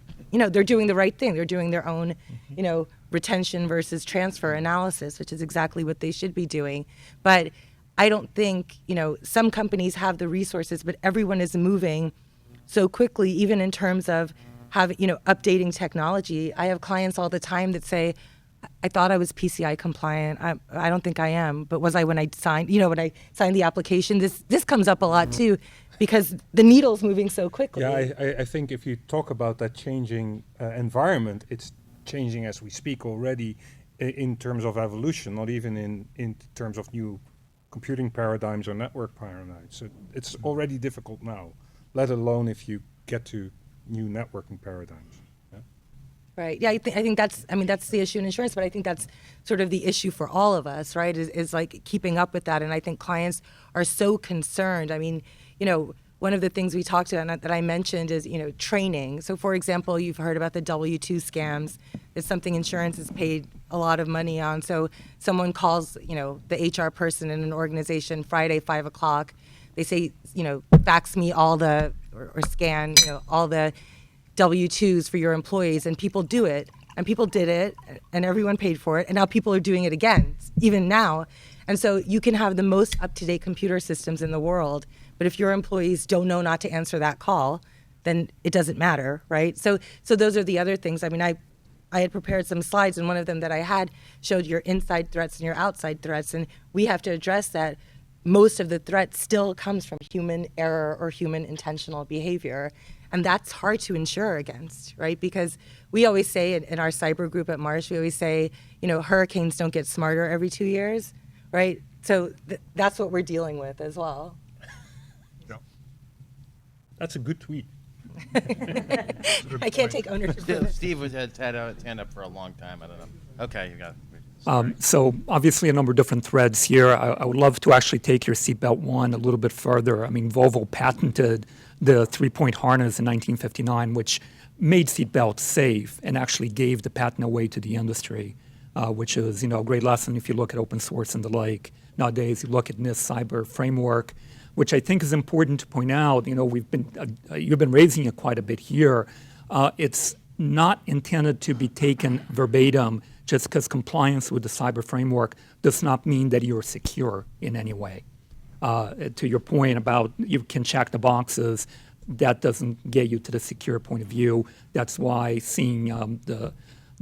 they're doing the right thing. They're doing their own, retention versus transfer analysis, which is exactly what they should be doing. But I don't think, some companies have the resources, but everyone is moving so quickly, even in terms of updating technology. I have clients all the time that say, I thought I was PCI compliant. I don't think I am, but was I when I signed, when I signed the application? This comes up a lot too, because the needle's moving so quickly. Yeah, I think if you talk about that changing environment, it's changing as we speak already in terms of evolution, not even in terms of new computing paradigms or network paradigms. So it's already difficult now, let alone if you get to new networking paradigms. Yeah? Right. Yeah, I think that's the issue in insurance, but I think that's sort of the issue for all of us, right? Is like keeping up with that. And I think clients are so concerned. I mean, one of the things we talked about and that I mentioned is, training. So for example, you've heard about the W-2 scams. It's something insurance has paid a lot of money on. So someone calls, the HR person in an organization Friday, 5 o'clock. They say, fax me all the, or scan, all the W-2s for your employees, and people do it. And people did it, and everyone paid for it, and now people are doing it again, even now. And so you can have the most up-to-date computer systems in the world, but if your employees don't know not to answer that call, then it doesn't matter, right? So those are the other things. I mean, I had prepared some slides, and one of them that I had showed your inside threats and your outside threats, and we have to address that. Most of the threat still comes from human error or human intentional behavior. And that's hard to insure against, right? Because we always say in our cyber group at Marsh, we always say, hurricanes don't get smarter every 2 years, right? So that's what we're dealing with as well. Yeah. That's a good tweet. I can't take ownership of it. Steve had a hand up for a long time. I don't know. Okay, you got it. So obviously a number of different threads here. I would love to actually take your seatbelt one a little bit further. I mean, Volvo patented the three-point harness in 1959, which made seatbelts safe and actually gave the patent away to the industry, which is, a great lesson if you look at open source and the like. Nowadays, you look at NIST cyber framework, which I think is important to point out. You've been raising it quite a bit here. It's not intended to be taken verbatim. Just because compliance with the cyber framework does not mean that you're secure in any way. To your point about you can check the boxes, that doesn't get you to the secure point of view. That's why seeing the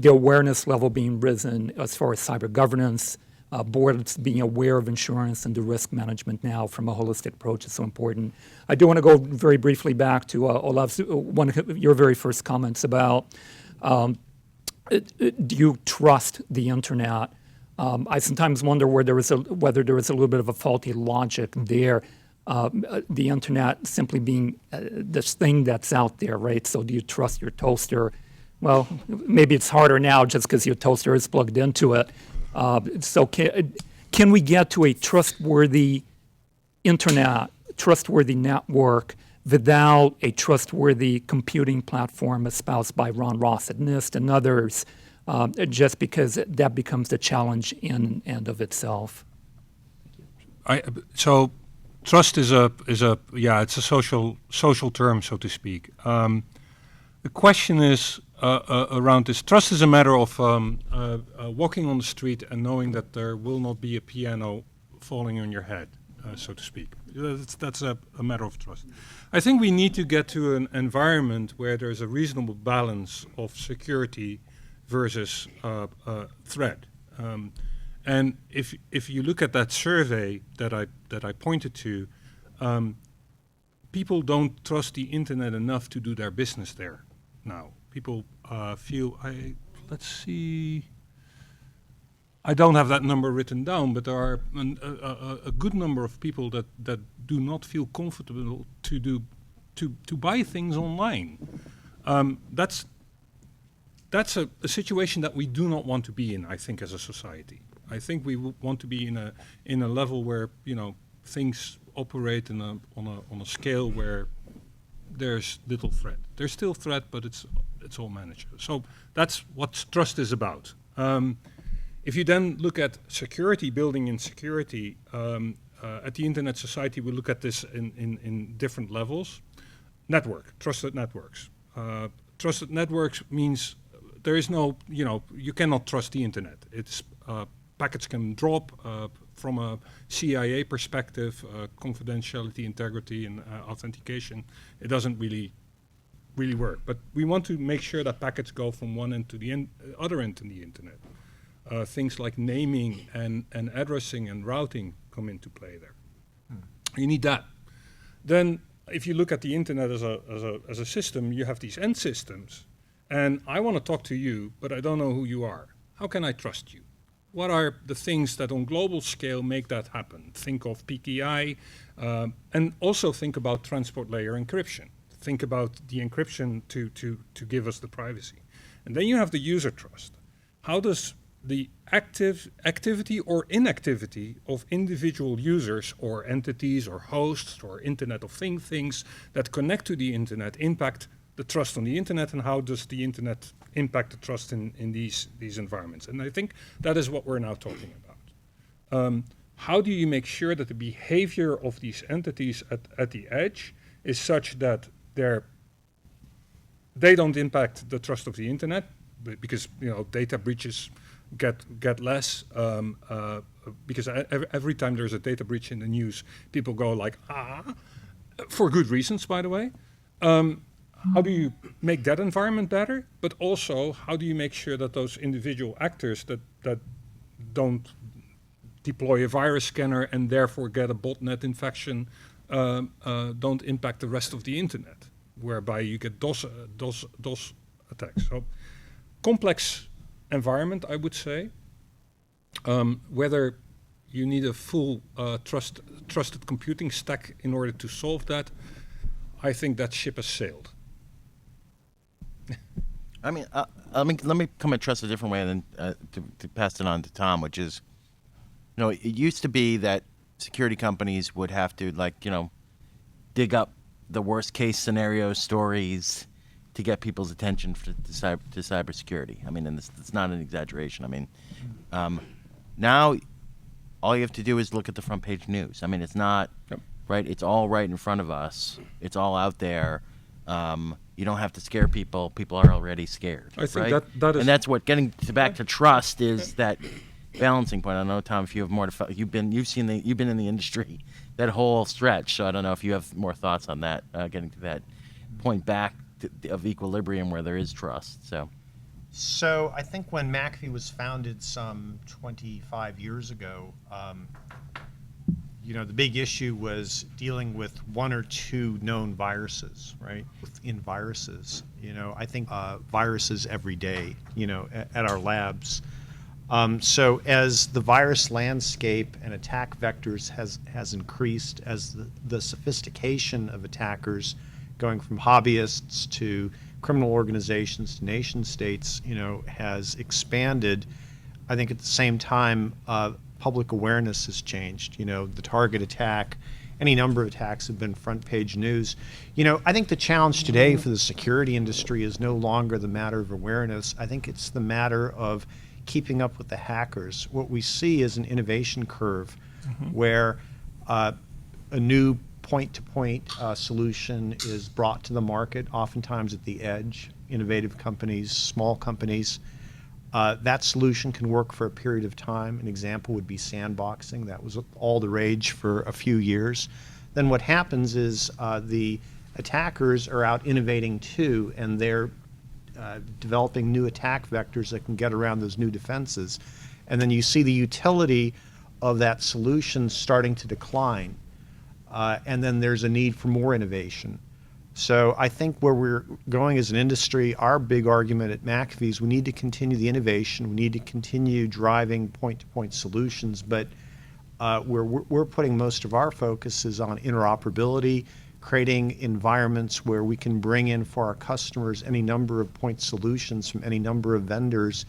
awareness level being risen as far as cyber governance, boards being aware of insurance and the risk management now from a holistic approach is so important. I do want to go very briefly back to Olaf's, one of your very first comments about do you trust the internet? I sometimes wonder whether there is a little bit of a faulty logic there. The internet simply being this thing that's out there, right? So do you trust your toaster? Well, maybe it's harder now just because your toaster is plugged into it. So can we get to a trustworthy internet, trustworthy network, without a trustworthy computing platform espoused by Ron Ross at NIST and others, just because that becomes the challenge in and of itself? So trust is it's a social term, so to speak. The question is around this. Trust is a matter of walking on the street and knowing that there will not be a piano falling on your head, so to speak. That's a matter of trust. I think we need to get to an environment where there's a reasonable balance of security versus threat. And if you look at that survey that I pointed to, people don't trust the internet enough to do their business there now. People feel, let's see, I don't have that number written down, but there are a good number of people that do not feel comfortable to buy things online. That's a situation that we do not want to be in, I think, as a society. I think we want to be in a level where things operate on a scale where there's little threat. There's still threat, but it's all manageable. So that's what trust is about. If you then look at security, building in security, at the Internet Society, we look at this in different levels. Network, trusted networks. Trusted networks means there is no, you cannot trust the internet. It's packets can drop from a CIA perspective, confidentiality, integrity, and authentication. It doesn't really work. But we want to make sure that packets go from one end to the other end in the internet. Things like naming and addressing and routing come into play there. You need that. Then, if you look at the internet as a system, you have these end systems, and I want to talk to you, but I don't know who you are. How can I trust you? What are the things that on global scale make that happen? Think of PKI, and also think about transport layer encryption. Think about the encryption to give us the privacy. And then you have the user trust. How does the activity or inactivity of individual users or entities or hosts or Internet of things that connect to the Internet impact the trust on the Internet, and how does the Internet impact the trust in these environments? And I think that is what we're now talking about. How do you make sure that the behavior of these entities at the edge is such that they don't impact the trust of the Internet, because data breaches get less, because every time there's a data breach in the news, people go like, for good reasons, by the way. How do you make that environment better? But also, how do you make sure that those individual actors that don't deploy a virus scanner and therefore get a botnet infection don't impact the rest of the Internet, whereby you get DOS attacks? So, complex environment, I would say. Whether you need a full trusted computing stack in order to solve that, I think that ship has sailed. I mean, let me come at trust a different way than to pass it on to Tom, which is, it used to be that security companies would have to dig up the worst case scenario stories to get people's attention to cybersecurity. I mean, and it's not an exaggeration. I mean, now all you have to do is look at the front page news. I mean, it's not right. It's all right in front of us. It's all out there. You don't have to scare people. People are already scared. I think right? that is, and that's what getting back to trust is, that balancing point. I don't know, Tom, if you have more to. You've been in the industry that whole stretch. So I don't know if you have more thoughts on that. Getting to that point back of equilibrium where there is trust. So I think when McAfee was founded some 25 years ago, the big issue was dealing with one or two known viruses, right? Within viruses, I think viruses every day, at our labs. So as the virus landscape and attack vectors has increased, as the sophistication of attackers, going from hobbyists to criminal organizations to nation states, has expanded. I think at the same time, public awareness has changed. The target attack, any number of attacks have been front page news. I think the challenge today for the security industry is no longer the matter of awareness. I think it's the matter of keeping up with the hackers. What we see is an innovation curve where a new point-to-point solution is brought to the market, oftentimes at the edge. Innovative companies, small companies. That solution can work for a period of time. An example would be sandboxing. That was all the rage for a few years. Then what happens is the attackers are out innovating too, and they're developing new attack vectors that can get around those new defenses. And then you see the utility of that solution starting to decline. And then there's a need for more innovation. So I think where we're going as an industry, our big argument at McAfee is we need to continue the innovation. We need to continue driving point-to-point solutions. But where we're putting most of our focus is on interoperability, creating environments where we can bring in for our customers any number of point solutions from any number of vendors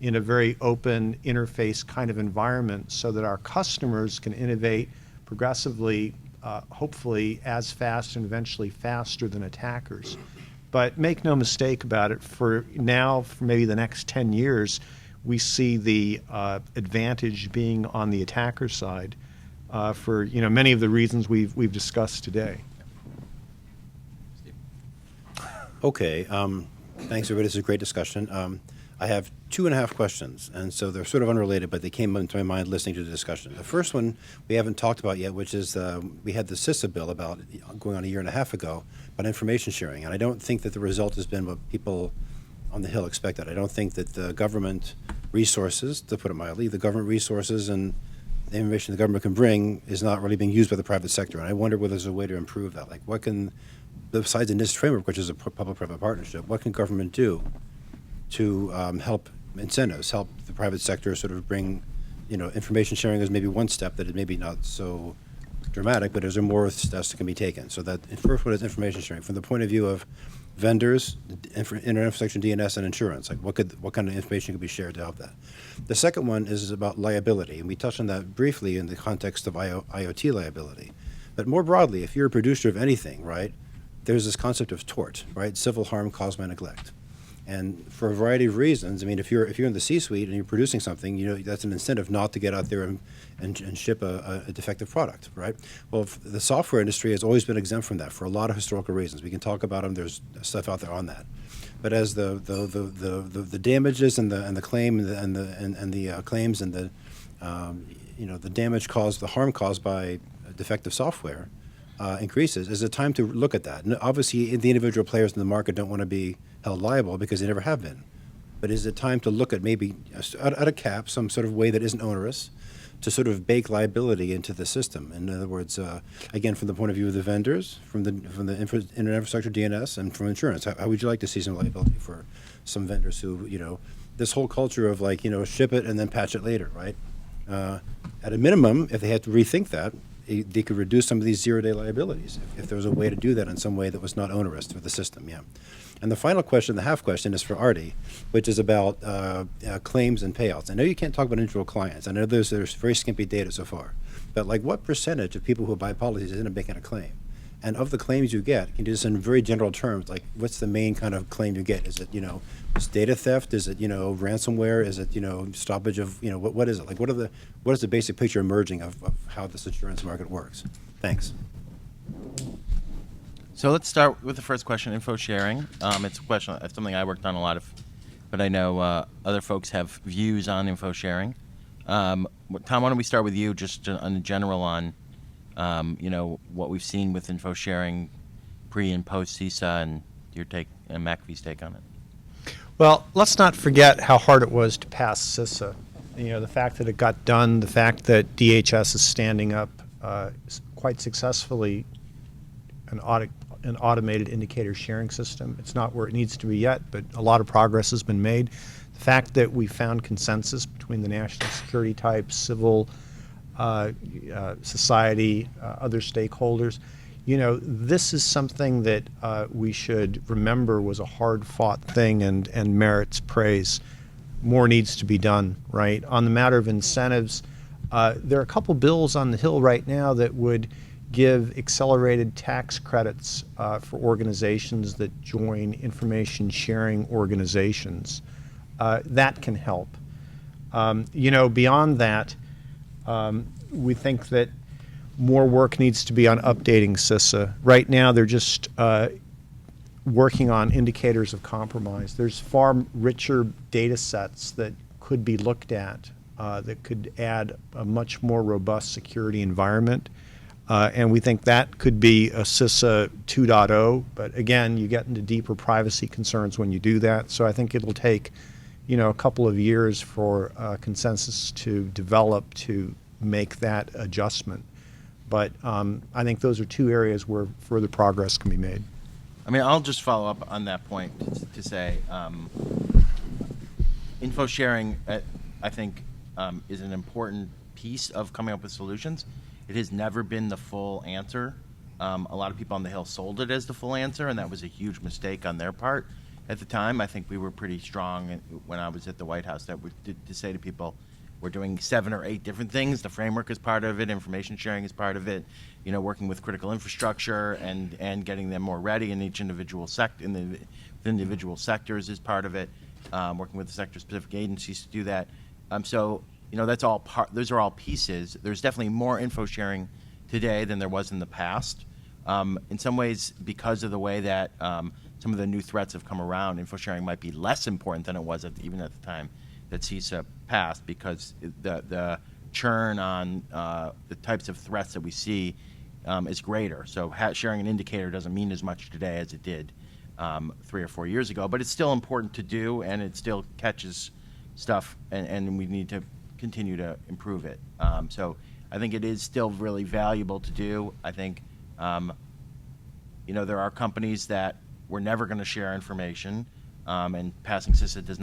in a very open interface kind of environment, so that our customers can innovate progressively, hopefully as fast and eventually faster than attackers. But make no mistake about it, for maybe the next 10 years, we see the advantage being on the attacker side for many of the reasons we've discussed today. Okay, thanks everybody. This is a great discussion. I have 2.5 questions, and so they're sort of unrelated, but they came into my mind listening to the discussion. The first one we haven't talked about yet, which is we had the CISA bill about going on 1.5 years ago about information sharing, and I don't think that the result has been what people on the Hill expected. I don't think that the government resources, to put it mildly, the government resources and the information the government can bring is not really being used by the private sector, and I wonder whether there's a way to improve that. Like, what can, besides the NIST framework, which is a public-private partnership, what can government do to help incentives, help the private sector sort of bring, information sharing is maybe one step that it may be not so dramatic, but is there more steps that can be taken? So that first one is information sharing. From the point of view of vendors, internet infrastructure, DNS, and insurance. Like what kind of information could be shared to help that? The second one is about liability, and we touched on that briefly in the context of IoT liability. But more broadly, if you're a producer of anything, right, there's this concept of tort, right, civil harm caused by neglect. And for a variety of reasons, I mean, if you're in the C-suite and you're producing something, that's an incentive not to get out there and ship a defective product, right? Well, the software industry has always been exempt from that for a lot of historical reasons. We can talk about them. There's stuff out there on that. But as the damages and the claim and the claims and the damage caused, the harm caused by defective software increases, is it time to look at that? And obviously, the individual players in the market don't want to be held liable because they never have been. But is it time to look at maybe at a cap, some sort of way that isn't onerous, to sort of bake liability into the system? In other words, again, from the point of view of the vendors, from the internet infrastructure, DNS, and from insurance, how would you like to see some liability for some vendors who, this whole culture of ship it and then patch it later, right? At a minimum, if they had to rethink that, they could reduce some of these zero-day liabilities if there was a way to do that in some way that was not onerous for the system, yeah. And the final question, the half question, is for Aarti, which is about claims and payouts. I know you can't talk about individual clients. I know there's very skimpy data so far. But what percentage of people who buy policies end up making a claim? And of the claims you get, can you do this in very general terms, like what's the main kind of claim you get? Is it, is data theft? Is it, ransomware? Is it, stoppage of, what is it? Like what is the basic picture emerging of how this insurance market works? Thanks. So let's start with the first question, info sharing. It's a question, it's something I worked on a lot of, but I know other folks have views on info sharing. Tom, why don't we start with you, just on general on, what we've seen with info sharing pre and post CISA, and your take and McAfee's take on it. Well, let's not forget how hard it was to pass CISA. The fact that it got done, the fact that DHS is standing up quite successfully an automated indicator sharing system. It's not where it needs to be yet, but a lot of progress has been made. The fact that we found consensus between the national security types, civil society, other stakeholders, this is something that we should remember was a hard-fought thing and merits praise. More needs to be done, right? On the matter of incentives, there are a couple bills on the Hill right now that would give accelerated tax credits for organizations that join information sharing organizations. That can help. Beyond that, we think that more work needs to be on updating CISA. Right now, they're just working on indicators of compromise. There's far richer data sets that could be looked at that could add a much more robust security environment. And we think that could be a CISA 2.0, but again, you get into deeper privacy concerns when you do that. So I think it'll take, a couple of years for consensus to develop to make that adjustment. But I think those are two areas where further progress can be made. I mean, I'll just follow up on that point to say info sharing, I think, is an important piece of coming up with solutions. It has never been the full answer. A lot of people on the Hill sold it as the full answer, and that was a huge mistake on their part. At the time, I think we were pretty strong when I was at the White House to say to people, we're doing 7 or 8 different things. The framework is part of it. Information sharing is part of it. Working with critical infrastructure and getting them more ready in each individual individual sectors is part of it. Working with the sector-specific agencies to do that. That's all those are all pieces. There's definitely more info sharing today than there was in the past. In some ways, because of the way that some of the new threats have come around, info sharing might be less important than it was even at the time that CISA passed, because the churn on the types of threats that we see is greater. So sharing an indicator doesn't mean as much today as it did 3 or 4 years ago, but it's still important to do, and it still catches stuff, and we need to continue to improve it. So I think it is still really valuable to do. I think, there are companies that we're never going to share information, and passing CISA does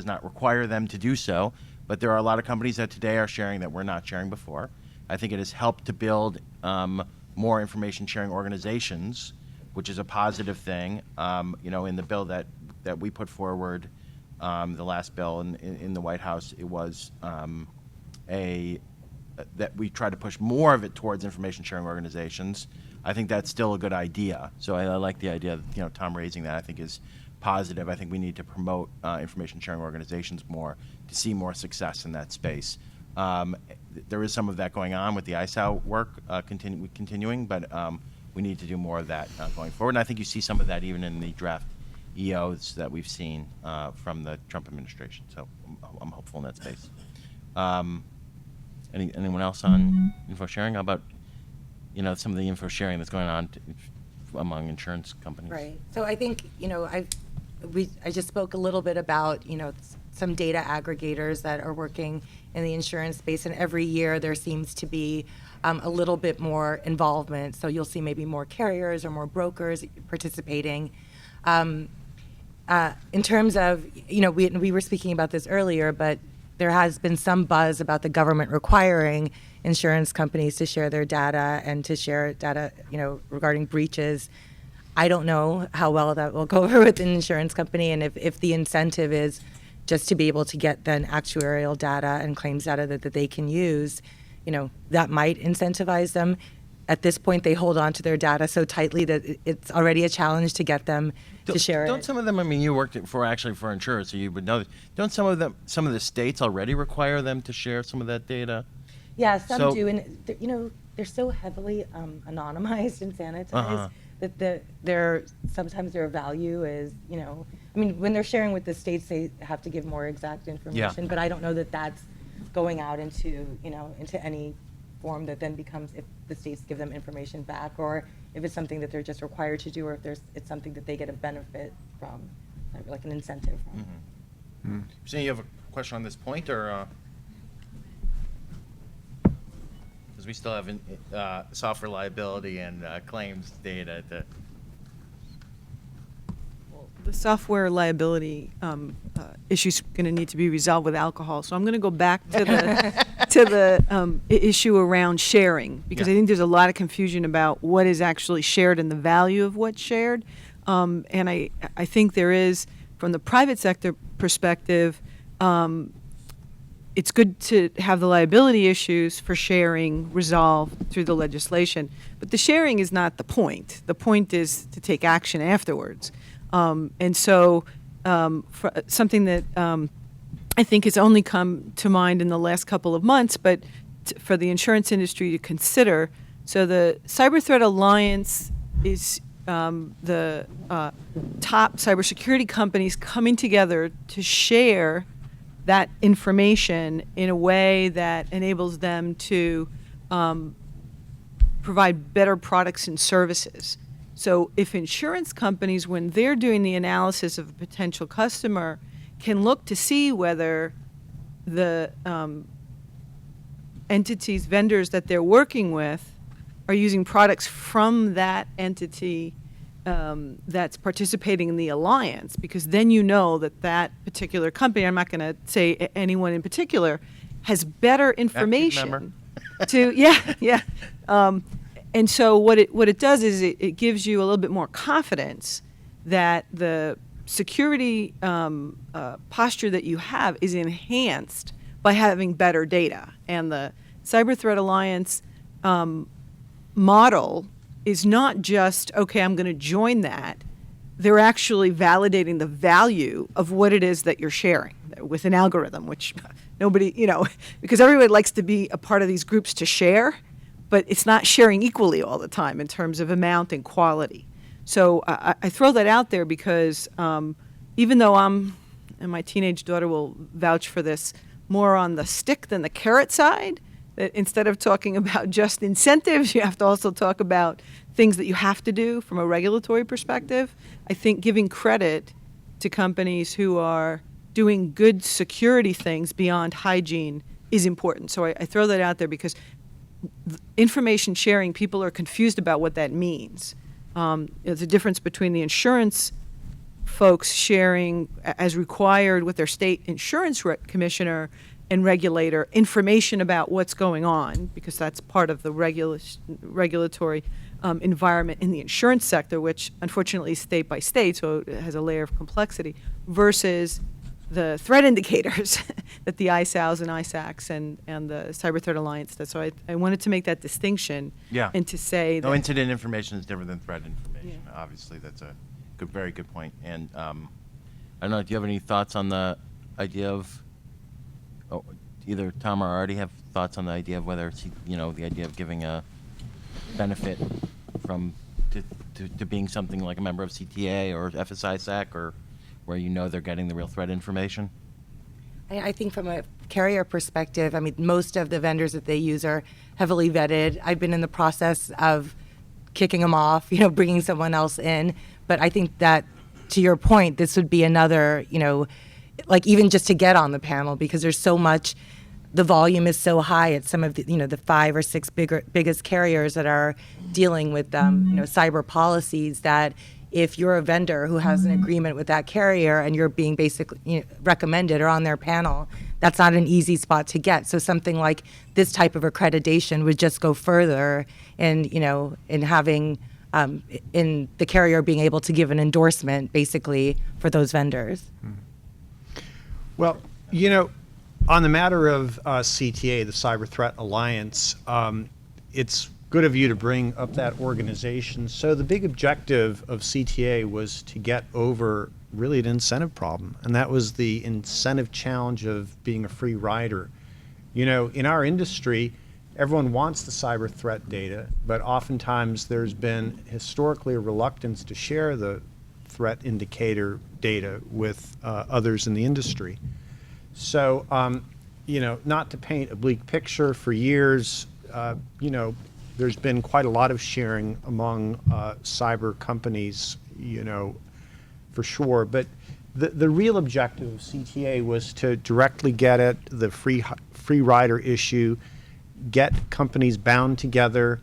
not require them to do so. But there are a lot of companies that today are sharing that we're not sharing before. I think it has helped to build more information sharing organizations which is a positive thing. In the bill that we put forward, the last bill in the White House, it was that we try to push more of it towards information sharing organizations. I think that's still a good idea. So I like the idea that Tom raising that. I think is positive. I think we need to promote information sharing organizations more to see more success in that space. There is some of that going on with the ISAO work continuing, but we need to do more of that going forward. And I think you see some of that even in the draft EOs that we've seen from the Trump administration. So I'm hopeful in that space. Anyone else on info sharing? How about some of the info sharing that's going on among insurance companies? Right. So I think I just spoke a little bit about some data aggregators that are working in the insurance space, and every year there seems to be a little bit more involvement. So you'll see maybe more carriers or more brokers participating. In terms of we were speaking about this earlier, but there has been some buzz about the government requiring insurance companies to share their data and to share data, regarding breaches. I don't know how well that will go over with an insurance company, and if the incentive is just to be able to get then actuarial data and claims data that they can use, that might incentivize them. At this point, they hold on to their data so tightly that it's already a challenge to get them to share Don't it. some of them? I mean, you worked for insurers, so you would know this. Don't some of the states already require them to share some of that data? Yeah, some So- do, and they're so heavily anonymized and sanitized that sometimes their value is, when they're sharing with the states, they have to give more exact information. But I don't know that that's going out into any form that then becomes, if the states give them information back, or if it's something that they're just required to do, or if it's something that they get a benefit from, like an incentive from. So you have a question on this point, or? Because we still have software liability and claims data to. The software liability issue's going to need to be resolved with alcohol. So I'm going to go back to the issue around sharing, because I think there's a lot of confusion about what is actually shared and the value of what's shared. And I think there is, from the private sector perspective, it's good to have the liability issues for sharing resolved through the legislation. But the sharing is not the point. The point is to take action afterwards. And so something that I think has only come to mind in the last couple of months, but for the insurance industry to consider. So the Cyber Threat Alliance is the top cybersecurity companies coming together to share that information in a way that enables them to provide better products and services. So if insurance companies, when they're doing the analysis of a potential customer, can look to see whether the entities, vendors that they're working with are using products from that entity that's participating in the alliance, because then you know that that particular company, I'm not going to say anyone in particular, has better information and so what it does is it gives you a little bit more confidence that the security posture that you have is enhanced by having better data. And the Cyber Threat Alliance model is not just, okay, I'm going to join that. They're actually validating the value of what it is that you're sharing with an algorithm, which nobody, because everybody likes to be a part of these groups to share, but it's not sharing equally all the time in terms of amount and quality. So I throw that out there because even though and my teenage daughter will vouch for this, more on the stick than the carrot side, that instead of talking about just incentives, you have to also talk about things that you have to do from a regulatory perspective. I think giving credit to companies who are doing good security things beyond hygiene is important. So I throw that out there because information sharing, people are confused about what that means. There's a difference between the insurance folks sharing as required with their state insurance commissioner and regulator information about what's going on, because that's part of the regulatory environment in the insurance sector, which unfortunately is state by state, so it has a layer of complexity, versus the threat indicators that the ISALs and ISACs and the Cyber Threat Alliance does. So I wanted to make that distinction. Yeah. And to say No, that. incident information is different than threat information. Obviously, that's a very good point. And I don't know, do you have any thoughts on the idea of, either Tom or Aarti have thoughts on the idea of whether it's, the idea of giving a benefit to being something like a member of CTA or FSI-SAC, or where they're getting the real threat information? I think from a carrier perspective, I mean, most of the vendors that they use are heavily vetted. I've been in the process of kicking them off, bringing someone else in. But I think that, to your point, this would be another, like even just to get on the panel, because there's so much, the volume is so high at some of the, the 5 or 6 biggest carriers that are dealing with, cyber policies, that if you're a vendor who has an agreement with that carrier and you're being basically recommended or on their panel, that's not an easy spot to get. So something like this type of accreditation would just go further in, in having, in the carrier being able to give an endorsement basically for those vendors. Well, on the matter of CTA, the Cyber Threat Alliance, it's good of you to bring up that organization. So the big objective of CTA was to get over really an incentive problem, and that was the incentive challenge of being a free rider. In our industry, everyone wants the cyber threat data, but oftentimes there's been historically a reluctance to share the threat indicator data with others in the industry. So, not to paint a bleak picture, for years, there's been quite a lot of sharing among cyber companies, for sure. But the real objective of CTA was to directly get at the free rider issue, get companies bound together,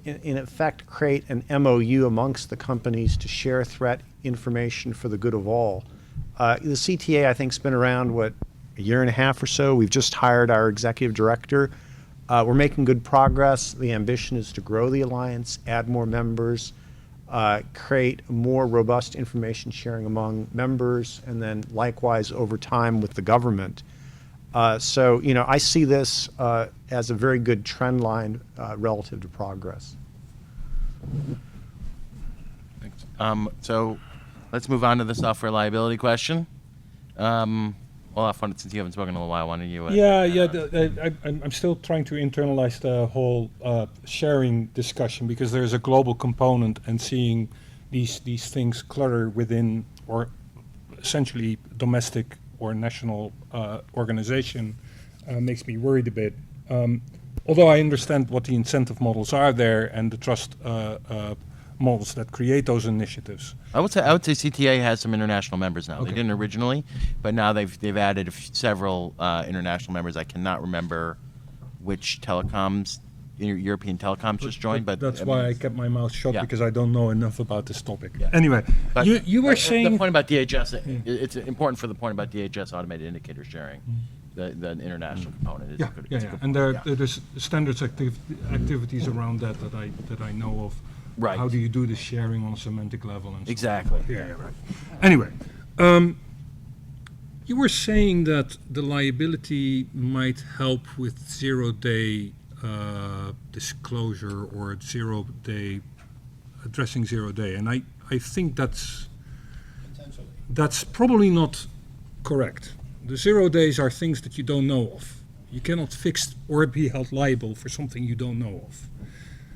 in effect create an MOU amongst the companies to share threat information for the good of all. The CTA, I think, has been around, a year and a half or so. We've just hired our executive director. We're making good progress. The ambition is to grow the alliance, add more members, create more robust information sharing among members, and then likewise over time with the government. So, I see this as a very good trend line relative to progress. Thanks. So let's move on to the software liability question. Olaf, since you haven't spoken in a while, why don't you? I'm still trying to internalize the whole sharing discussion, because there's a global component, and seeing these things clutter within, or essentially domestic or national organization makes me worried a bit. Although I understand what the incentive models are there and the trust models that create those initiatives. I would say CTA has some international members now. Okay. They didn't originally, but now they've added several international members. I cannot remember which telecoms, European telecoms just joined, but that's why I kept my mouth shut, Yeah. because I don't know enough about this topic. Yeah. Anyway, But you were saying the point about DHS. It's important for the point about DHS automated indicator sharing. The international component is a good. It's a good And point, there's standards activities around that I know of. Right. How do you do the sharing on a semantic level and so Exactly. Yeah, right. Anyway, you were saying that the liability might help with zero-day disclosure, or addressing zero-day, and I think that's probably not correct. The 0 days are things that you don't know of. You cannot fix or be held liable for something you don't know of.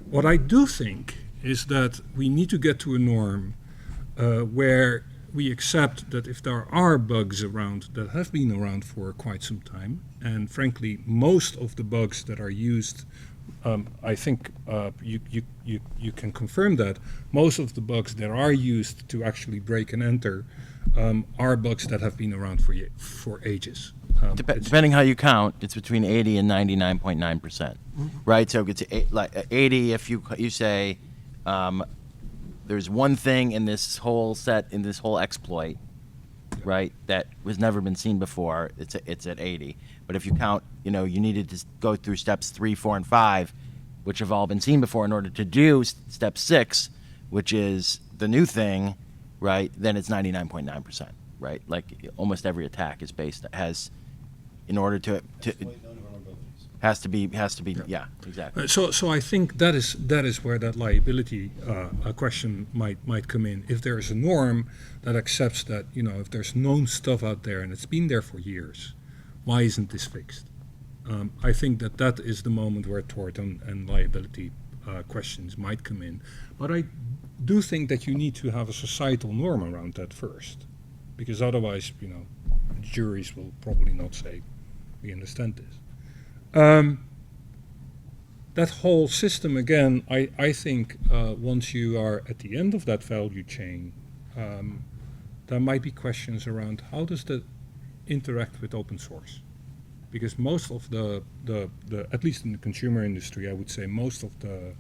What I do think is that we need to get to a norm where we accept that if there are bugs around that have been around for quite some time, and frankly, most of the bugs that are used, I think you can confirm that most of the bugs that are used to actually break and enter are bugs that have been around for ages. Depending how you count, it's between 80 and 99.9%, right? So it's like 80 if you say there's one thing in this whole exploit, right, that was never been seen before. It's at 80. But if you count, you needed to go through steps 3, 4, and 5. which have all been seen before, in order to do step 6, which is the new thing, right, then it's 99.9%, right? Like almost every attack is in order to has to be, yeah, exactly. So I think that is where that liability question might come in. If there is a norm that accepts that, if there's known stuff out there and it's been there for years, why isn't this fixed? I think that is the moment where tort and liability questions might come in. But I do think that you need to have a societal norm around that first, because otherwise, juries will probably not say, we understand this. That whole system, again, I think once you are at the end of that value chain, there might be questions around how does that interact with open source? Because most of the at least in the consumer industry, I would say most of the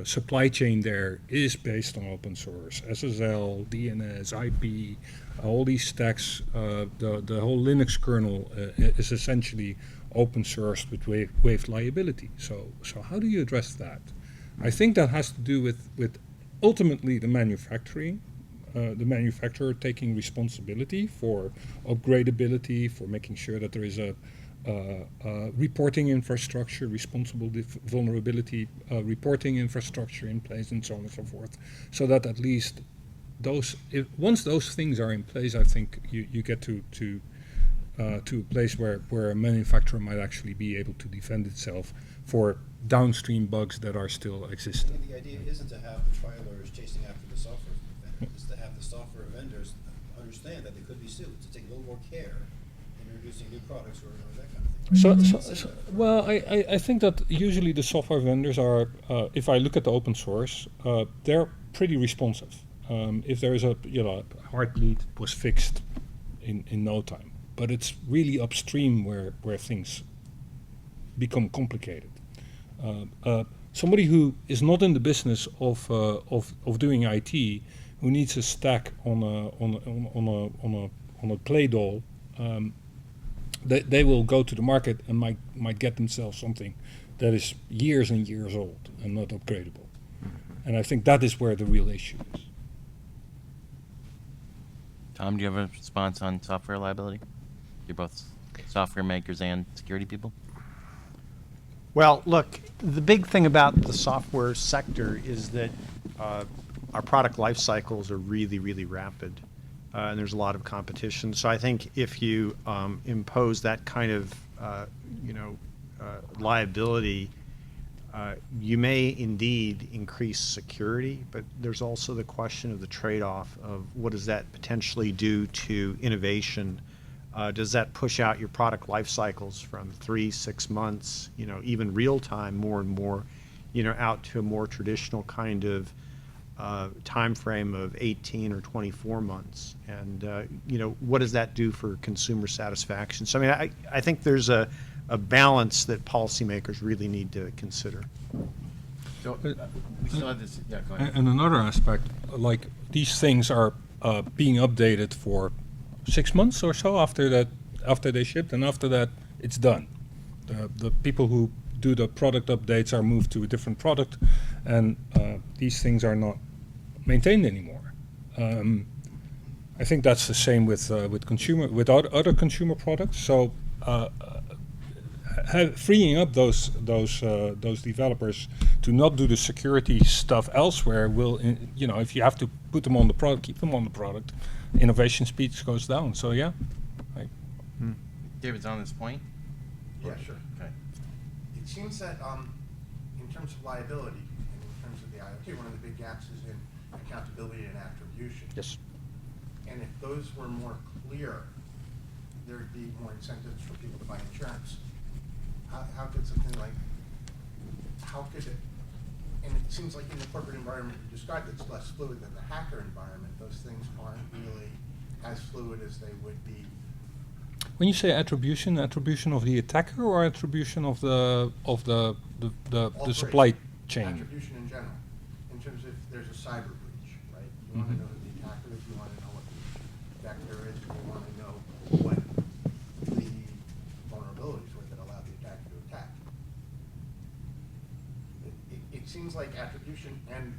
supply chain there is based on open source. SSL, DNS, IP, all these stacks, the whole Linux kernel is essentially open sourced with waived liability. So how do you address that? I think that has to do with ultimately the manufacturing, the manufacturer taking responsibility for upgradability, for making sure that there is a reporting infrastructure, responsible vulnerability reporting infrastructure in place, and so on and so forth, so that at least once those things are in place, I think you get to a place where a manufacturer might actually be able to defend itself for downstream bugs that are still existing. The idea isn't to have the trial lawyers chasing after the software vendors, it's to have the software vendors understand that they could be sued, to take a little more care in introducing new products or that kind of thing. Well, I think that usually the software vendors are, if I look at the open source, they're pretty responsive. If there is a heartbleed, it was fixed in no time. But it's really upstream where things become complicated. Somebody who is not in the business of doing IT, who needs a stack on a play doh, they will go to the market and might get themselves something that is years and years old and not upgradable. And I think that is where the real issue is. Tom, do you have a response on software liability? You're both software makers and security people. Well, look, the big thing about the software sector is that our product life cycles are really, really rapid, and there's a lot of competition. So I think if you impose that kind of, liability, you may indeed increase security, but there's also the question of the trade-off of what does that potentially do to innovation. Does that push out your product life cycles from 3-6 months, even real time more and more, out to a more traditional kind of time frame of 18 or 24 months? And, what does that do for consumer satisfaction? So, I think there's a balance that policymakers really need to consider. So we still have this. Yeah, go ahead. And another aspect, like these things are being updated for 6 months or so after they shipped, and after that it's done. The people who do the product updates are moved to a different product, and these things are not maintained anymore. I think that's the same with other consumer products. So freeing up those developers to not do the security stuff elsewhere will, if you have to put them on the product, keep them on the product. Innovation speed goes down. So yeah. David's on this point. Yeah, sure. Okay. It seems that in terms of liability and in terms of the IoT, one of the big gaps is in accountability and attribution. Yes. And if those were more clear, there'd be more incentives for people to buy insurance. How could something like, and it seems like in the corporate environment you described, it's less fluid than the hacker environment. Those things aren't really as fluid as they would be. When you say attribution of the attacker or attribution of the supply chain? Attribution in general, in terms of if there's a cyber breach, right? You want to know who the attacker is, you want to know what the vector is, you want to know what the vulnerabilities were that allow the attacker to attack. execution, and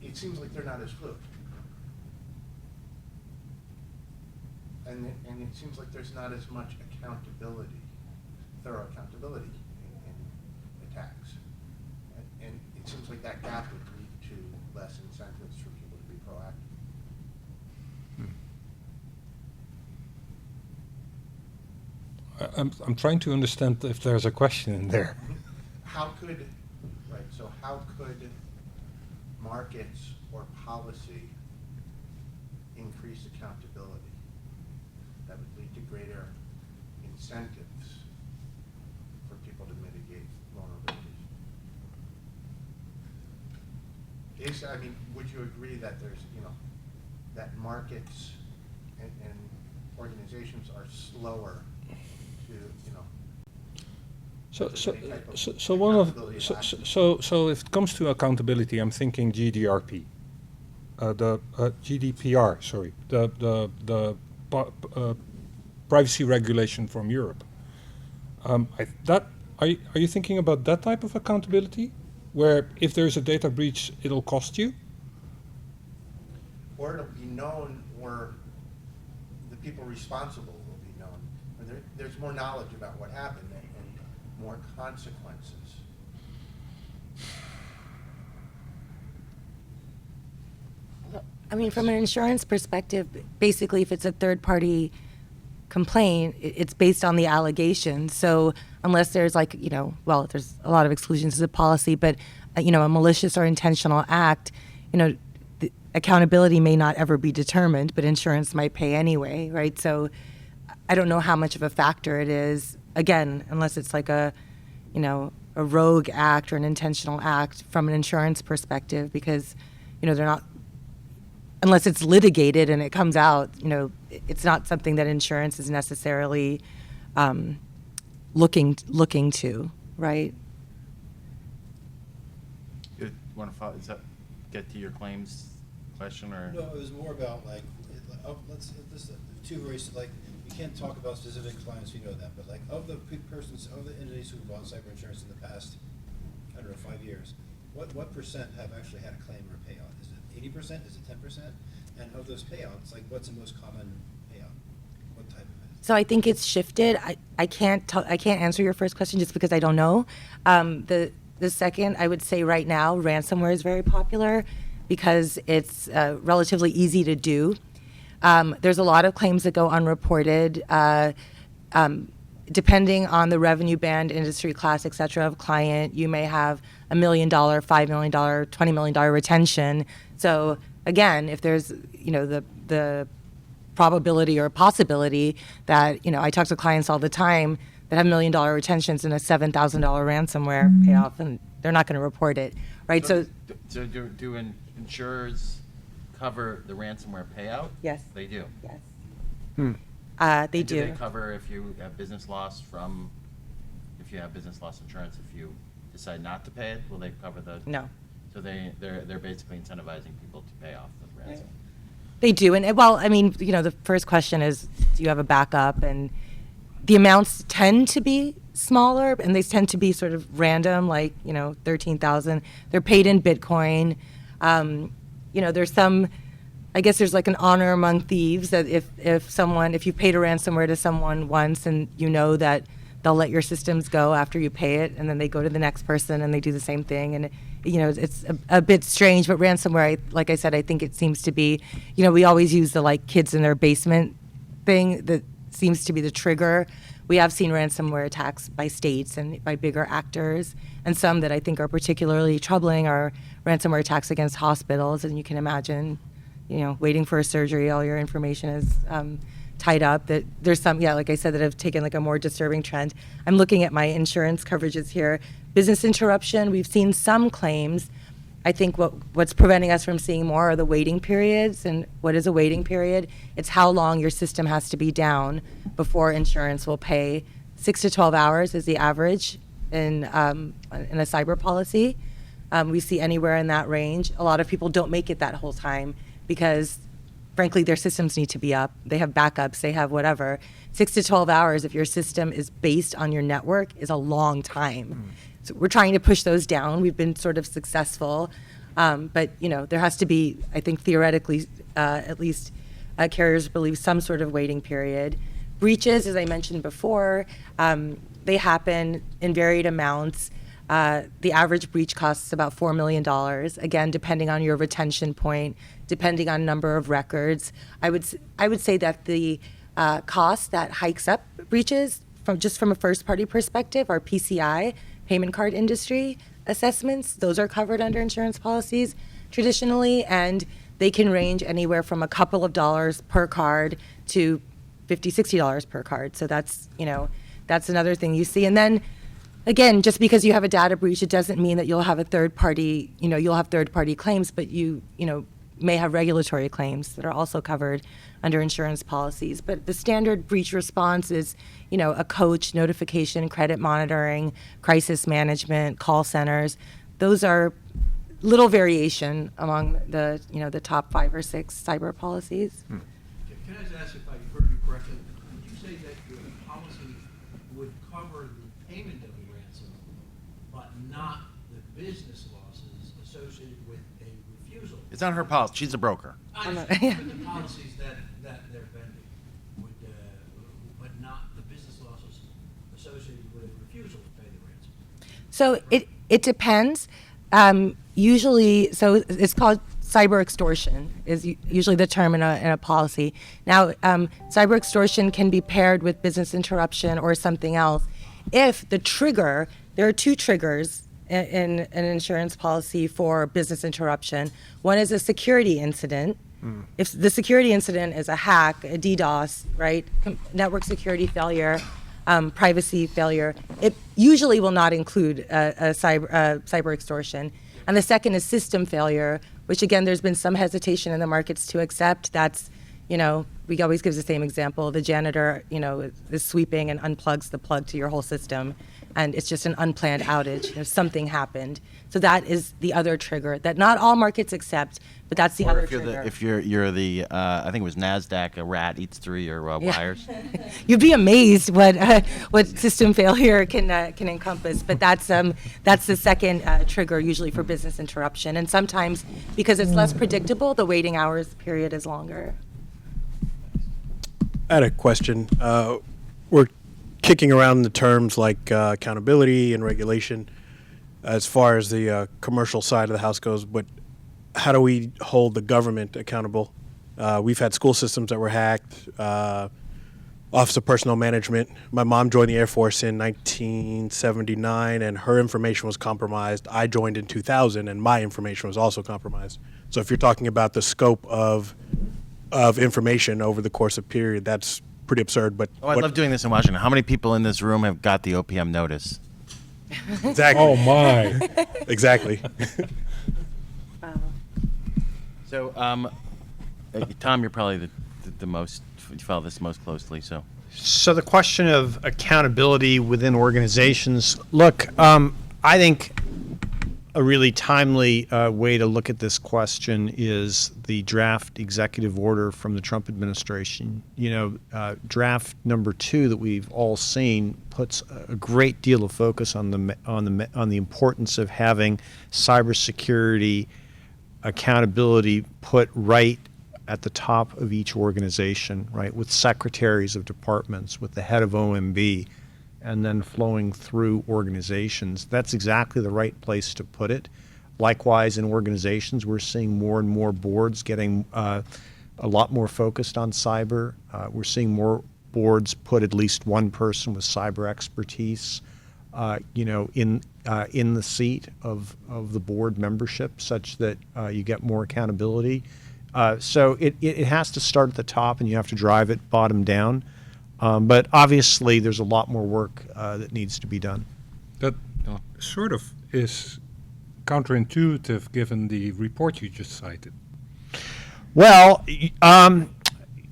it seems like they're not as fluid. And it seems like there's not as much accountability, thorough accountability in attacks. And it seems like that gap would lead to less incentives for people to be proactive. I'm trying to understand if there's a question in there. How could markets or policy increase accountability that would lead to greater incentives for people to mitigate vulnerabilities? Would you agree that there's, that markets and organizations are slower to, So if it comes to accountability, I'm thinking GDPR, sorry, the privacy regulation from Europe. Are you thinking about that type of accountability, where if there's a data breach, it'll cost you? or it'll be known, or the people responsible will be known. There's more knowledge about what happened and more consequences. I mean, from an insurance perspective, basically, if it's a third-party complaint, it's based on the allegations. So unless there's there's a lot of exclusions to the policy, but a malicious or intentional act, the accountability may not ever be determined, but insurance might pay anyway, right? So I don't know how much of a factor it is, again, unless it's like a rogue act or an intentional act from an insurance perspective, because, they're not, unless it's litigated and it comes out, it's not something that insurance is necessarily looking to, right? You want to follow, get to your claims question, or? No, it was more about you can't talk about specific clients, you know that, but of the entities who've bought cyber insurance in the past, 5 years, what percent have actually had a claim or a payout? Is it 80%? Is it 10%? And of those payouts, what's the most common payout? What type of it? So I think it's shifted. I can't answer your first question just because I don't know. The second, I would say right now, ransomware is very popular because it's relatively easy to do. There's a lot of claims that go unreported. Depending on the revenue band, industry class, et cetera, of client, you may have $1 million, $5 million, $20 million retention. So again, if there's, the probability or possibility that, I talk to clients all the time that have $1 million retentions and a $7,000 ransomware payoff, and they're not going to report it, right? So do insurers cover the ransomware payout? Yes. They do? yes, Do they do. they cover if you have business loss insurance, if you decide not to pay it, will they cover the? No. So they're basically incentivizing people to pay off the ransom. They do, and the first question is, do you have a backup? And the amounts tend to be smaller, and they tend to be sort of random, 13,000. They're paid in Bitcoin. There's some, I guess there's an honor among thieves that if you paid a ransomware to someone once and that they'll let your systems go after you pay it, and then they go to the next person and they do the same thing. And, it's a bit strange, but ransomware, like I said, I think it seems to be, we always use the kids in their basement thing that seems to be the trigger. We have seen ransomware attacks by states and by bigger actors, and some that I think are particularly troubling are ransomware attacks against hospitals. And you can imagine, waiting for a surgery, all your information is tied up. That there's some, like I said, that have taken a more disturbing trend. I'm looking at my insurance coverages here. Business interruption, we've seen some claims. I think what's preventing us from seeing more are the waiting periods. And what is a waiting period? It's how long your system has to be down before insurance will pay. 6 to 12 hours is the average in a cyber policy. We see anywhere in that range. A lot of people don't make it that whole time because, frankly, their systems need to be up. They have backups, they have whatever. 6 to 12 hours, if your system is based on your network, is a long time. So we're trying to push those down. We've been sort of successful. But, there has to be, I think, theoretically, at least carriers believe some sort of waiting period. Breaches, as I mentioned before, they happen in varied amounts. The average breach costs about $4 million, again, depending on your retention point, depending on number of records. I would say that the cost that hikes up breaches, from a first-party perspective, are PCI, payment card industry assessments. Those are covered under insurance policies traditionally, and they can range anywhere from a couple of dollars per card to $50, $60 per card. So that's another thing you see. And then, again, just because you have a data breach, it doesn't mean that you'll have third-party claims, but you may have regulatory claims that are also covered under insurance policies. But the standard breach response is, a coach, notification, credit monitoring, crisis management, call centers. Those are little variation among the top 5 or 6 cyber policies. Can I just ask if I heard you correctly? Did you say that your policy would cover the payment of the ransom, but not the business losses associated with a refusal? It's not her policy. She's a broker. I understand, but the policies that they're vending would, but not the business losses associated with a refusal to pay the ransom. So it depends. Usually, so it's called cyber extortion is usually the term in a policy. Now, cyber extortion can be paired with business interruption or something else. If the trigger, there are 2 triggers in an insurance policy for business interruption. One is a security incident. If the security incident is a hack, a DDoS, right, network security failure, privacy failure, it usually will not include a cyber extortion. And the second is system failure, which again, there's been some hesitation in the markets to accept. That's, we always give the same example. The janitor, is sweeping and unplugs the plug to your whole system, and it's just an unplanned outage. Something happened. So that is the other trigger that not all markets accept, but that's the other trigger. If you're the I think it was NASDAQ, a rat eats through your wires. You'd be amazed what system failure can encompass. But that's the second trigger usually for business interruption. And sometimes because it's less predictable, the waiting hours period is longer. I had a question. We're kicking around the terms like accountability and regulation as far as the commercial side of the house goes, but how do we hold the government accountable? We've had school systems that were hacked, Office of Personnel Management. My mom joined the Air Force in 1979, and her information was compromised. I joined in 2000, and my information was also compromised. So if you're talking about the scope of information over the course of period, that's pretty absurd. But I love doing this in Washington. How many people in this room have got the OPM notice? Exactly. Oh my! Exactly. So, Tom, you're probably the most, you follow this most closely. So the question of accountability within organizations, look, I think a really timely way to look at this question is the draft executive order from the Trump administration. Draft number 2 that we've all seen puts a great deal of focus on the importance of having cybersecurity accountability put right at the top of each organization, right, with secretaries of departments, with the head of OMB, and then flowing through organizations. That's exactly the right place to put it. Likewise, in organizations, we're seeing more and more boards getting a lot more focused on cyber. We're seeing more boards put at least one person with cyber expertise, in the seat of the board membership, such that you get more accountability. So it has to start at the top, and you have to drive it bottom down. But obviously, there's a lot more work that needs to be done. That sort of is counterintuitive given the report you just cited. Well,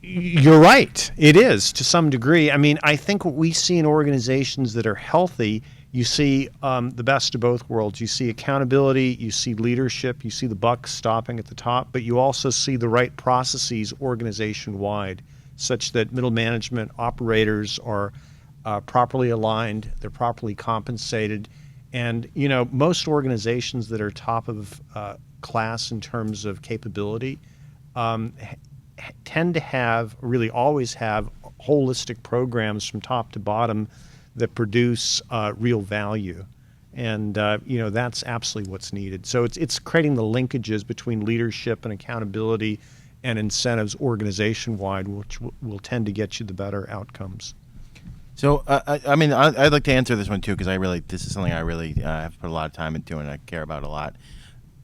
you're right. It is to some degree. I mean, I think what we see in organizations that are healthy, you see the best of both worlds. You see accountability, you see leadership, you see the buck stopping at the top, but you also see the right processes organization-wide, such that middle management operators are properly aligned, they're properly compensated, And most organizations that are top of class in terms of capability tend to have, really always have, holistic programs from top to bottom that produce real value. And that's absolutely what's needed. So it's creating the linkages between leadership and accountability and incentives organization-wide, which will tend to get you the better outcomes. So, I'd like to answer this one too, because this is something I really have put a lot of time into and I care about a lot.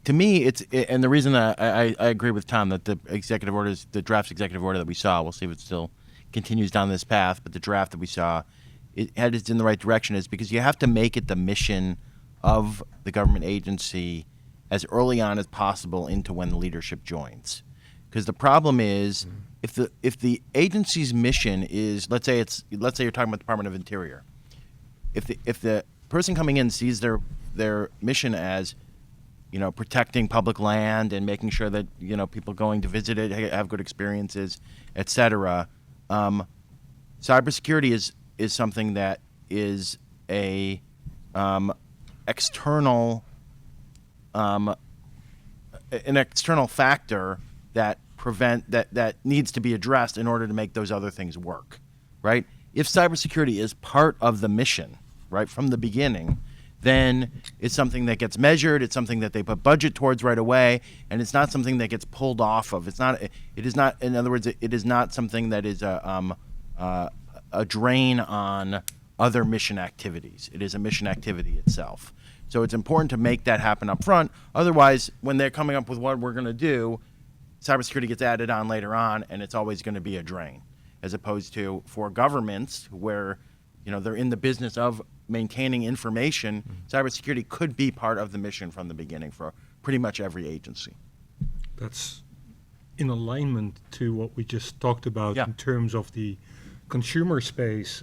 To me, and the reason that I agree with Tom that the draft executive order that we saw, we'll see if it still continues down this path, but the draft that we saw, it heads in the right direction, is because you have to make it the mission of the government agency as early on as possible into when the leadership joins. Because the problem is, if the agency's mission is, let's say you're talking about the Department of Interior, if the person coming in sees their mission as, protecting public land and making sure that people going to visit it have good experiences, etc. Cybersecurity is something that is a external an external factor that that needs to be addressed in order to make those other things work, right? If cybersecurity is part of the mission, right, from the beginning, then it's something that gets measured, it's something that they put budget towards right away, and it's not something that gets pulled off of. It is not, in other words, it is not something that is a drain on other mission activities. It is a mission activity itself. So it's important to make that happen up front. Otherwise, when they're coming up with what we're going to do, cybersecurity gets added on later on, and it's always going to be a drain, as opposed to for governments where they're in the business of maintaining information. Cybersecurity could be part of the mission from the beginning for pretty much every agency. That's in alignment to what we just talked about Yeah. in terms of the consumer space,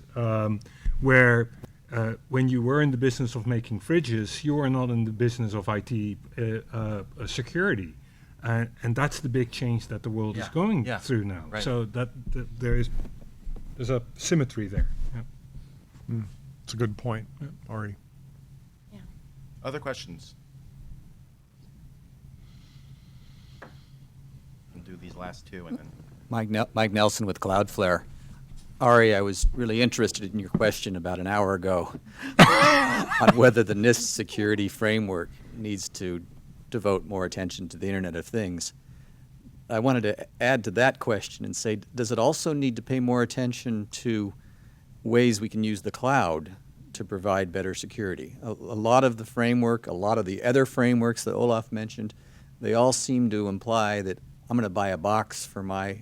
where when you were in the business of making fridges, you are not in the business of IT security. And that's the big change that the world is going through now. Right. So that there's a symmetry there. Yeah. It's a good point, Aarti. Other questions? We'll do these last two and then. Mike Nelson with Cloudflare. Ari, I was really interested in your question about an hour ago on whether the NIST security framework needs to devote more attention to the Internet of Things. I wanted to add to that question and say, does it also need to pay more attention to ways we can use the cloud to provide better security? A lot of the framework, a lot of the other frameworks that Olaf mentioned, they all seem to imply that I'm going to buy a box for my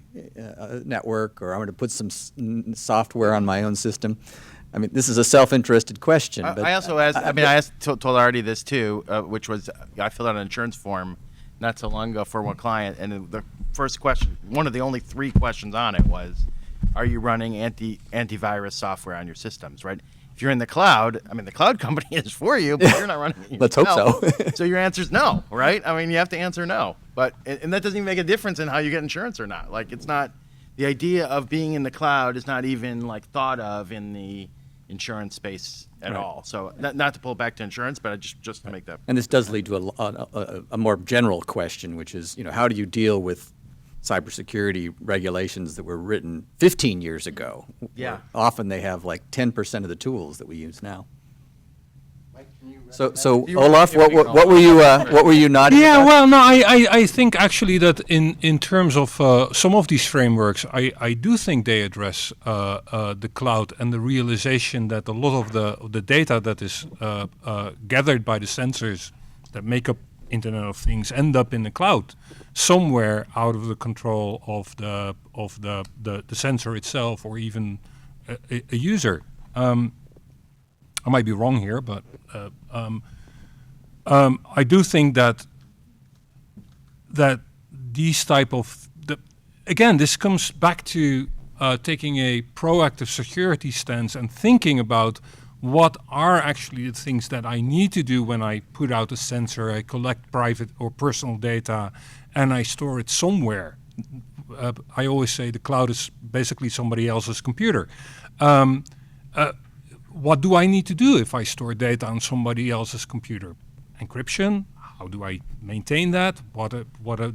network, or I'm going to put some software on my own system. I mean, this is a self-interested question. But I also asked, told Aarti this too, which was, I filled out an insurance form not so long ago for one client, and the first question, one of the only 3 questions on it was, are you running antivirus software on your systems, right? If you're in the cloud, the cloud company is for you, but you're not running it Let's hope yourself. so. So your answer is no, right? You have to answer no. But and that doesn't even make a difference in how you get insurance or not. Like, it's not, the idea of being in the cloud is not even thought of in the insurance space at all. So not to pull back to insurance, but just to make that. And this does lead to a more general question, which is, how do you deal with cybersecurity regulations that were written 15 years ago? Yeah. Often they have 10% of the tools that we use now. So You Olaf, were- what were you nodding Yeah, about? well, no, I think actually that in terms of some of these frameworks, I do think they address the cloud and the realization that a lot of the data that is gathered by the sensors that make up Internet of Things end up in the cloud, somewhere out of the control of the sensor itself, or even a user. I might be wrong here, but I do think that these type of again, this comes back to taking a proactive security stance and thinking about what are actually the things that I need to do when I put out a sensor, I collect private or personal data, and I store it somewhere. I always say the cloud is basically somebody else's computer. what do I need to do if I store data on somebody else's computer? Encryption. How do I maintain that? What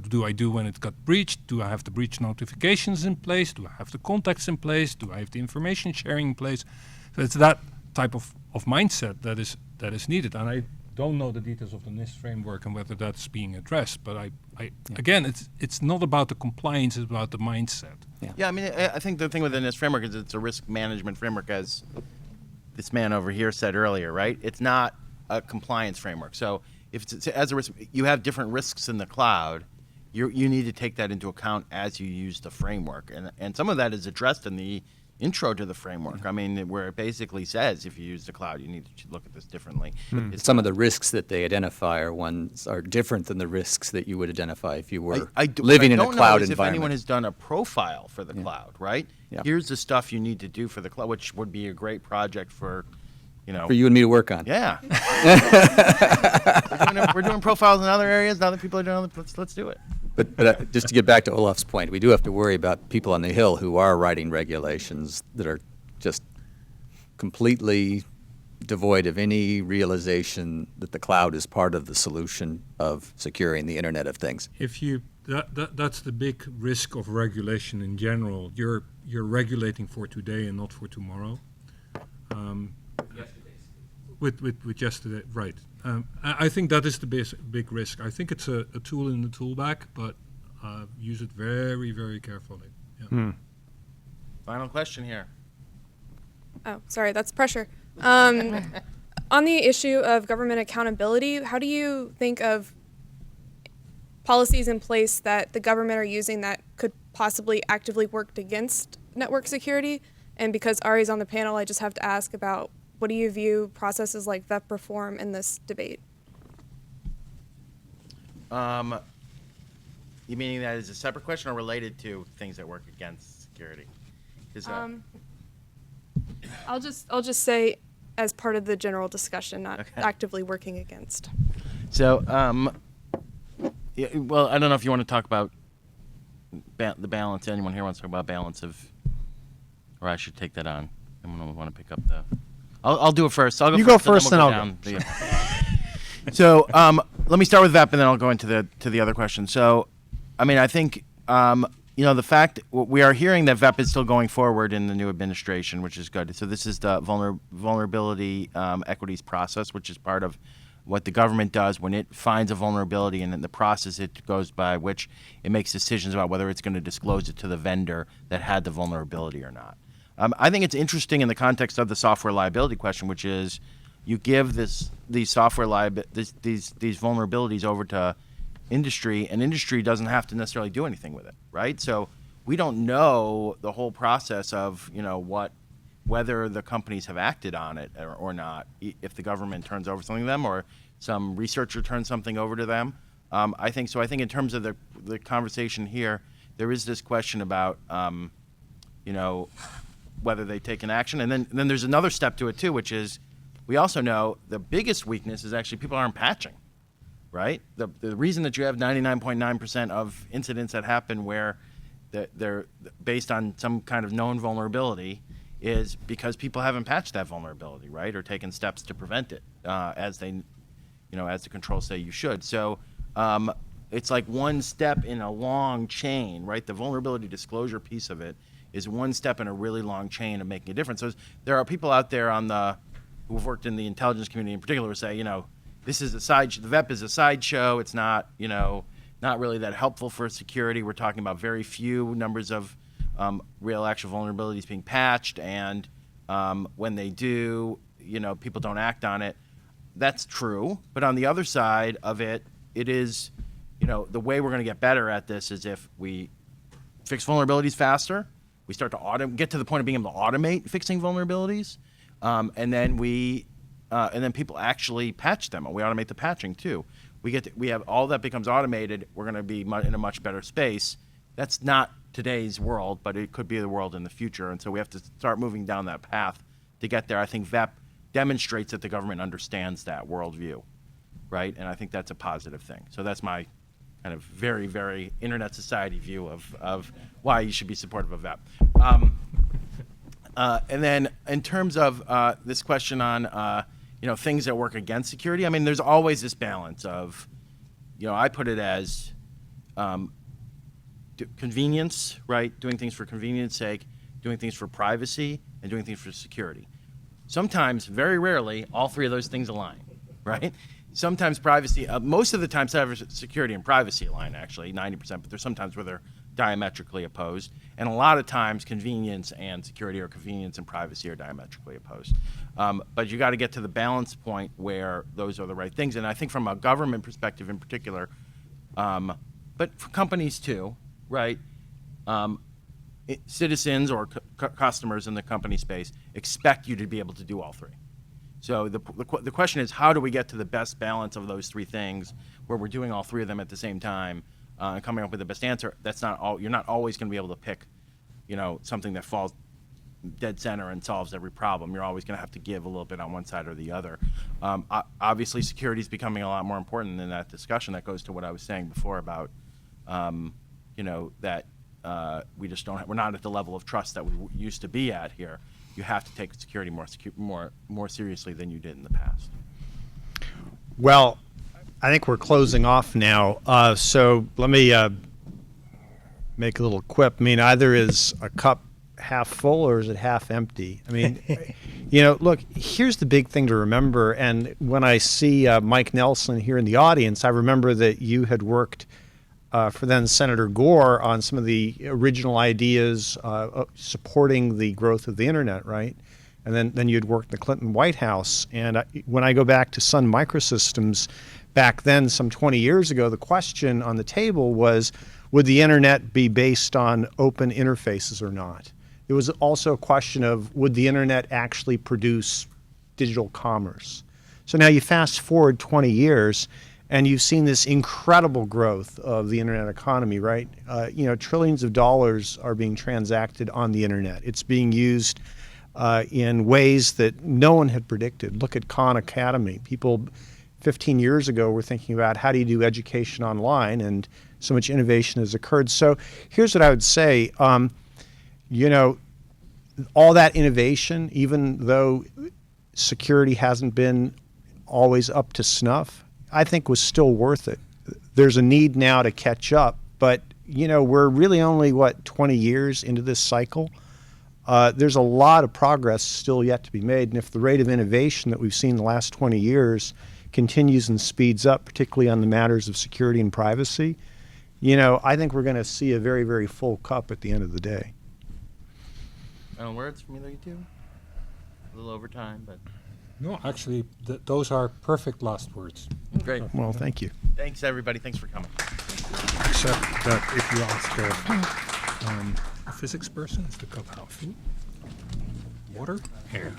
do I do when it got breached? Do I have the breach notifications in place? Do I have the contacts in place? Do I have the information sharing in place? So it's that type of mindset that is needed. And I don't know the details of the NIST framework and whether that's being addressed. But again, it's not about the compliance; it's about the mindset. Yeah, I mean, I think the thing within this framework is it's a risk management framework, as this man over here said earlier, right? It's not a compliance framework. So if it's as a risk, you have different risks in the cloud. You need to take that into account as you use the framework, and some of that is addressed in the intro to the framework. I mean, where it basically says if you use the cloud, you need to look at this differently. Some of the risks that they identify are different than the risks that you would identify if you were living in a cloud environment. If anyone has done a profile for the cloud, right? Yeah. Here's the stuff you need to do for the cloud, which would be a great project for, for you and me to work on. Yeah. we're doing profiles in other areas. Now that people are doing it, let's do it. But just to get back to Olaf's point, we do have to worry about people on the Hill who are writing regulations that are just completely devoid of any realization that the cloud is part of the solution of securing the Internet of Things. That's the big risk of regulation in general. You're regulating for today and not for tomorrow. With yesterday, right. I think that is the big risk. I think it's a tool in the tool bag, but use it very, very carefully. Yeah. Final question here. Oh, sorry, that's pressure. On the issue of government accountability, how do you think of policies in place that the government are using that could possibly actively work against network security? And because Ari's on the panel, I just have to ask about what do you view processes like VEP reform in this debate? You meaning that is a separate question or related to things that work against security? I'll just say as part of the general discussion, not actively working against. So, yeah, well, I don't know if you want to talk about the balance. Anyone here wants to talk about balance of, or I should take that on. Anyone want to pick up the? I'll do it first. I'll go you first, go first, then I'll down. So let me start with VEP, and then I'll go into the other question. So, I mean, I think the fact we are hearing that VEP is still going forward in the new administration, which is good. So this is the vulnerability equities process, which is part of what the government does when it finds a vulnerability, and in the process it goes by which it makes decisions about whether it's going to disclose it to the vendor that had the vulnerability or not. I think it's interesting in the context of the software liability question, which is you give these software these vulnerabilities over to industry, and industry doesn't have to necessarily do anything with it, right? So we don't know the whole process of whether the companies have acted on it or not, if the government turns over something to them or some researcher turns something over to them. I think in terms of the conversation here, there is this question about whether they take an action, and then there's another step to it too, which is we also know the biggest weakness is actually people aren't patching, right? The reason that you have 99.9% of incidents that happen where they're based on some kind of known vulnerability is because people haven't patched that vulnerability, right, or taken steps to prevent it as the controls say you should. So it's like one step in a long chain, right? The vulnerability disclosure piece of it is one step in a really long chain of making a difference. So there are people out there who've worked in the intelligence community in particular who say, this is the VEP is a sideshow. It's not, not really that helpful for security. We're talking about very few numbers of real actual vulnerabilities being patched, and when they do, people don't act on it. That's true, but on the other side of it, it is, the way we're going to get better at this is if we fix vulnerabilities faster, we start to get to the point of being able to automate fixing vulnerabilities, and then people actually patch them, and we automate the patching too. We have all that becomes automated. We're going to be in a much better space. That's not today's world, but it could be the world in the future, and so we have to start moving down that path to get there. I think VEP demonstrates that the government understands that worldview, right? And I think that's a positive thing. So that's my kind of very, very internet society view of why you should be supportive of VEP. And then in terms of this question on things that work against security, I mean, there's always this balance of, I put it as convenience, right? Doing things for convenience sake, doing things for privacy, and doing things for security. Sometimes, very rarely, all three of those things align, right? Sometimes privacy, most of the time cybersecurity and privacy align, actually, 90%, but there's sometimes where they're diametrically opposed. And a lot of times convenience and security or convenience and privacy are diametrically opposed. But you got to get to the balance point where those are the right things. And I think from a government perspective in particular, but for companies too, right? Citizens or customers in the company space expect you to be able to do all three. So the question is, how do we get to the best balance of those three things where we're doing all three of them at the same time and coming up with the best answer? That's not all. You're not always going to be able to pick, something that falls dead center and solves every problem. You're always going to have to give a little bit on one side or the other. Obviously, security is becoming a lot more important in that discussion. That goes to what I was saying before about, that we just don't. We're not at the level of trust that we used to be at here. You have to take security more seriously than you did in the past. Well, I think we're closing off now. So let me make a little quip. I mean, either is a cup half full or is it half empty? I mean, look, here's the big thing to remember. And when I see Mike Nelson here in the audience, I remember that you had worked for then Senator Gore on some of the original ideas supporting the growth of the internet, right? And then you had worked in the Clinton White House. And when I go back to Sun Microsystems, back then, some 20 years ago, the question on the table was, would the internet be based on open interfaces or not? There was also a question of, would the internet actually produce digital commerce? So now you fast forward 20 years, and you've seen this incredible growth of the internet economy, right? Trillions of dollars are being transacted on the internet. It's being used in ways that no one had predicted. Look at Khan Academy. People 15 years ago were thinking about how do you do education online, and so much innovation has occurred. So here's what I would say. All that innovation, even though security hasn't been always up to snuff, I think was still worth it. There's a need now to catch up, but we're really only 20 years into this cycle. There's a lot of progress still yet to be made, and if the rate of innovation that we've seen in the last 20 years continues and speeds up, particularly on the matters of security and privacy, I think we're going to see a very, very full cup at the end of the day. Final words from either you two? A little over time, but. No, actually, those are perfect last words. Great. Well, thank you. Thanks, everybody. Thanks for coming. Except that if you ask a physics person, is the cup half full? Water? Air.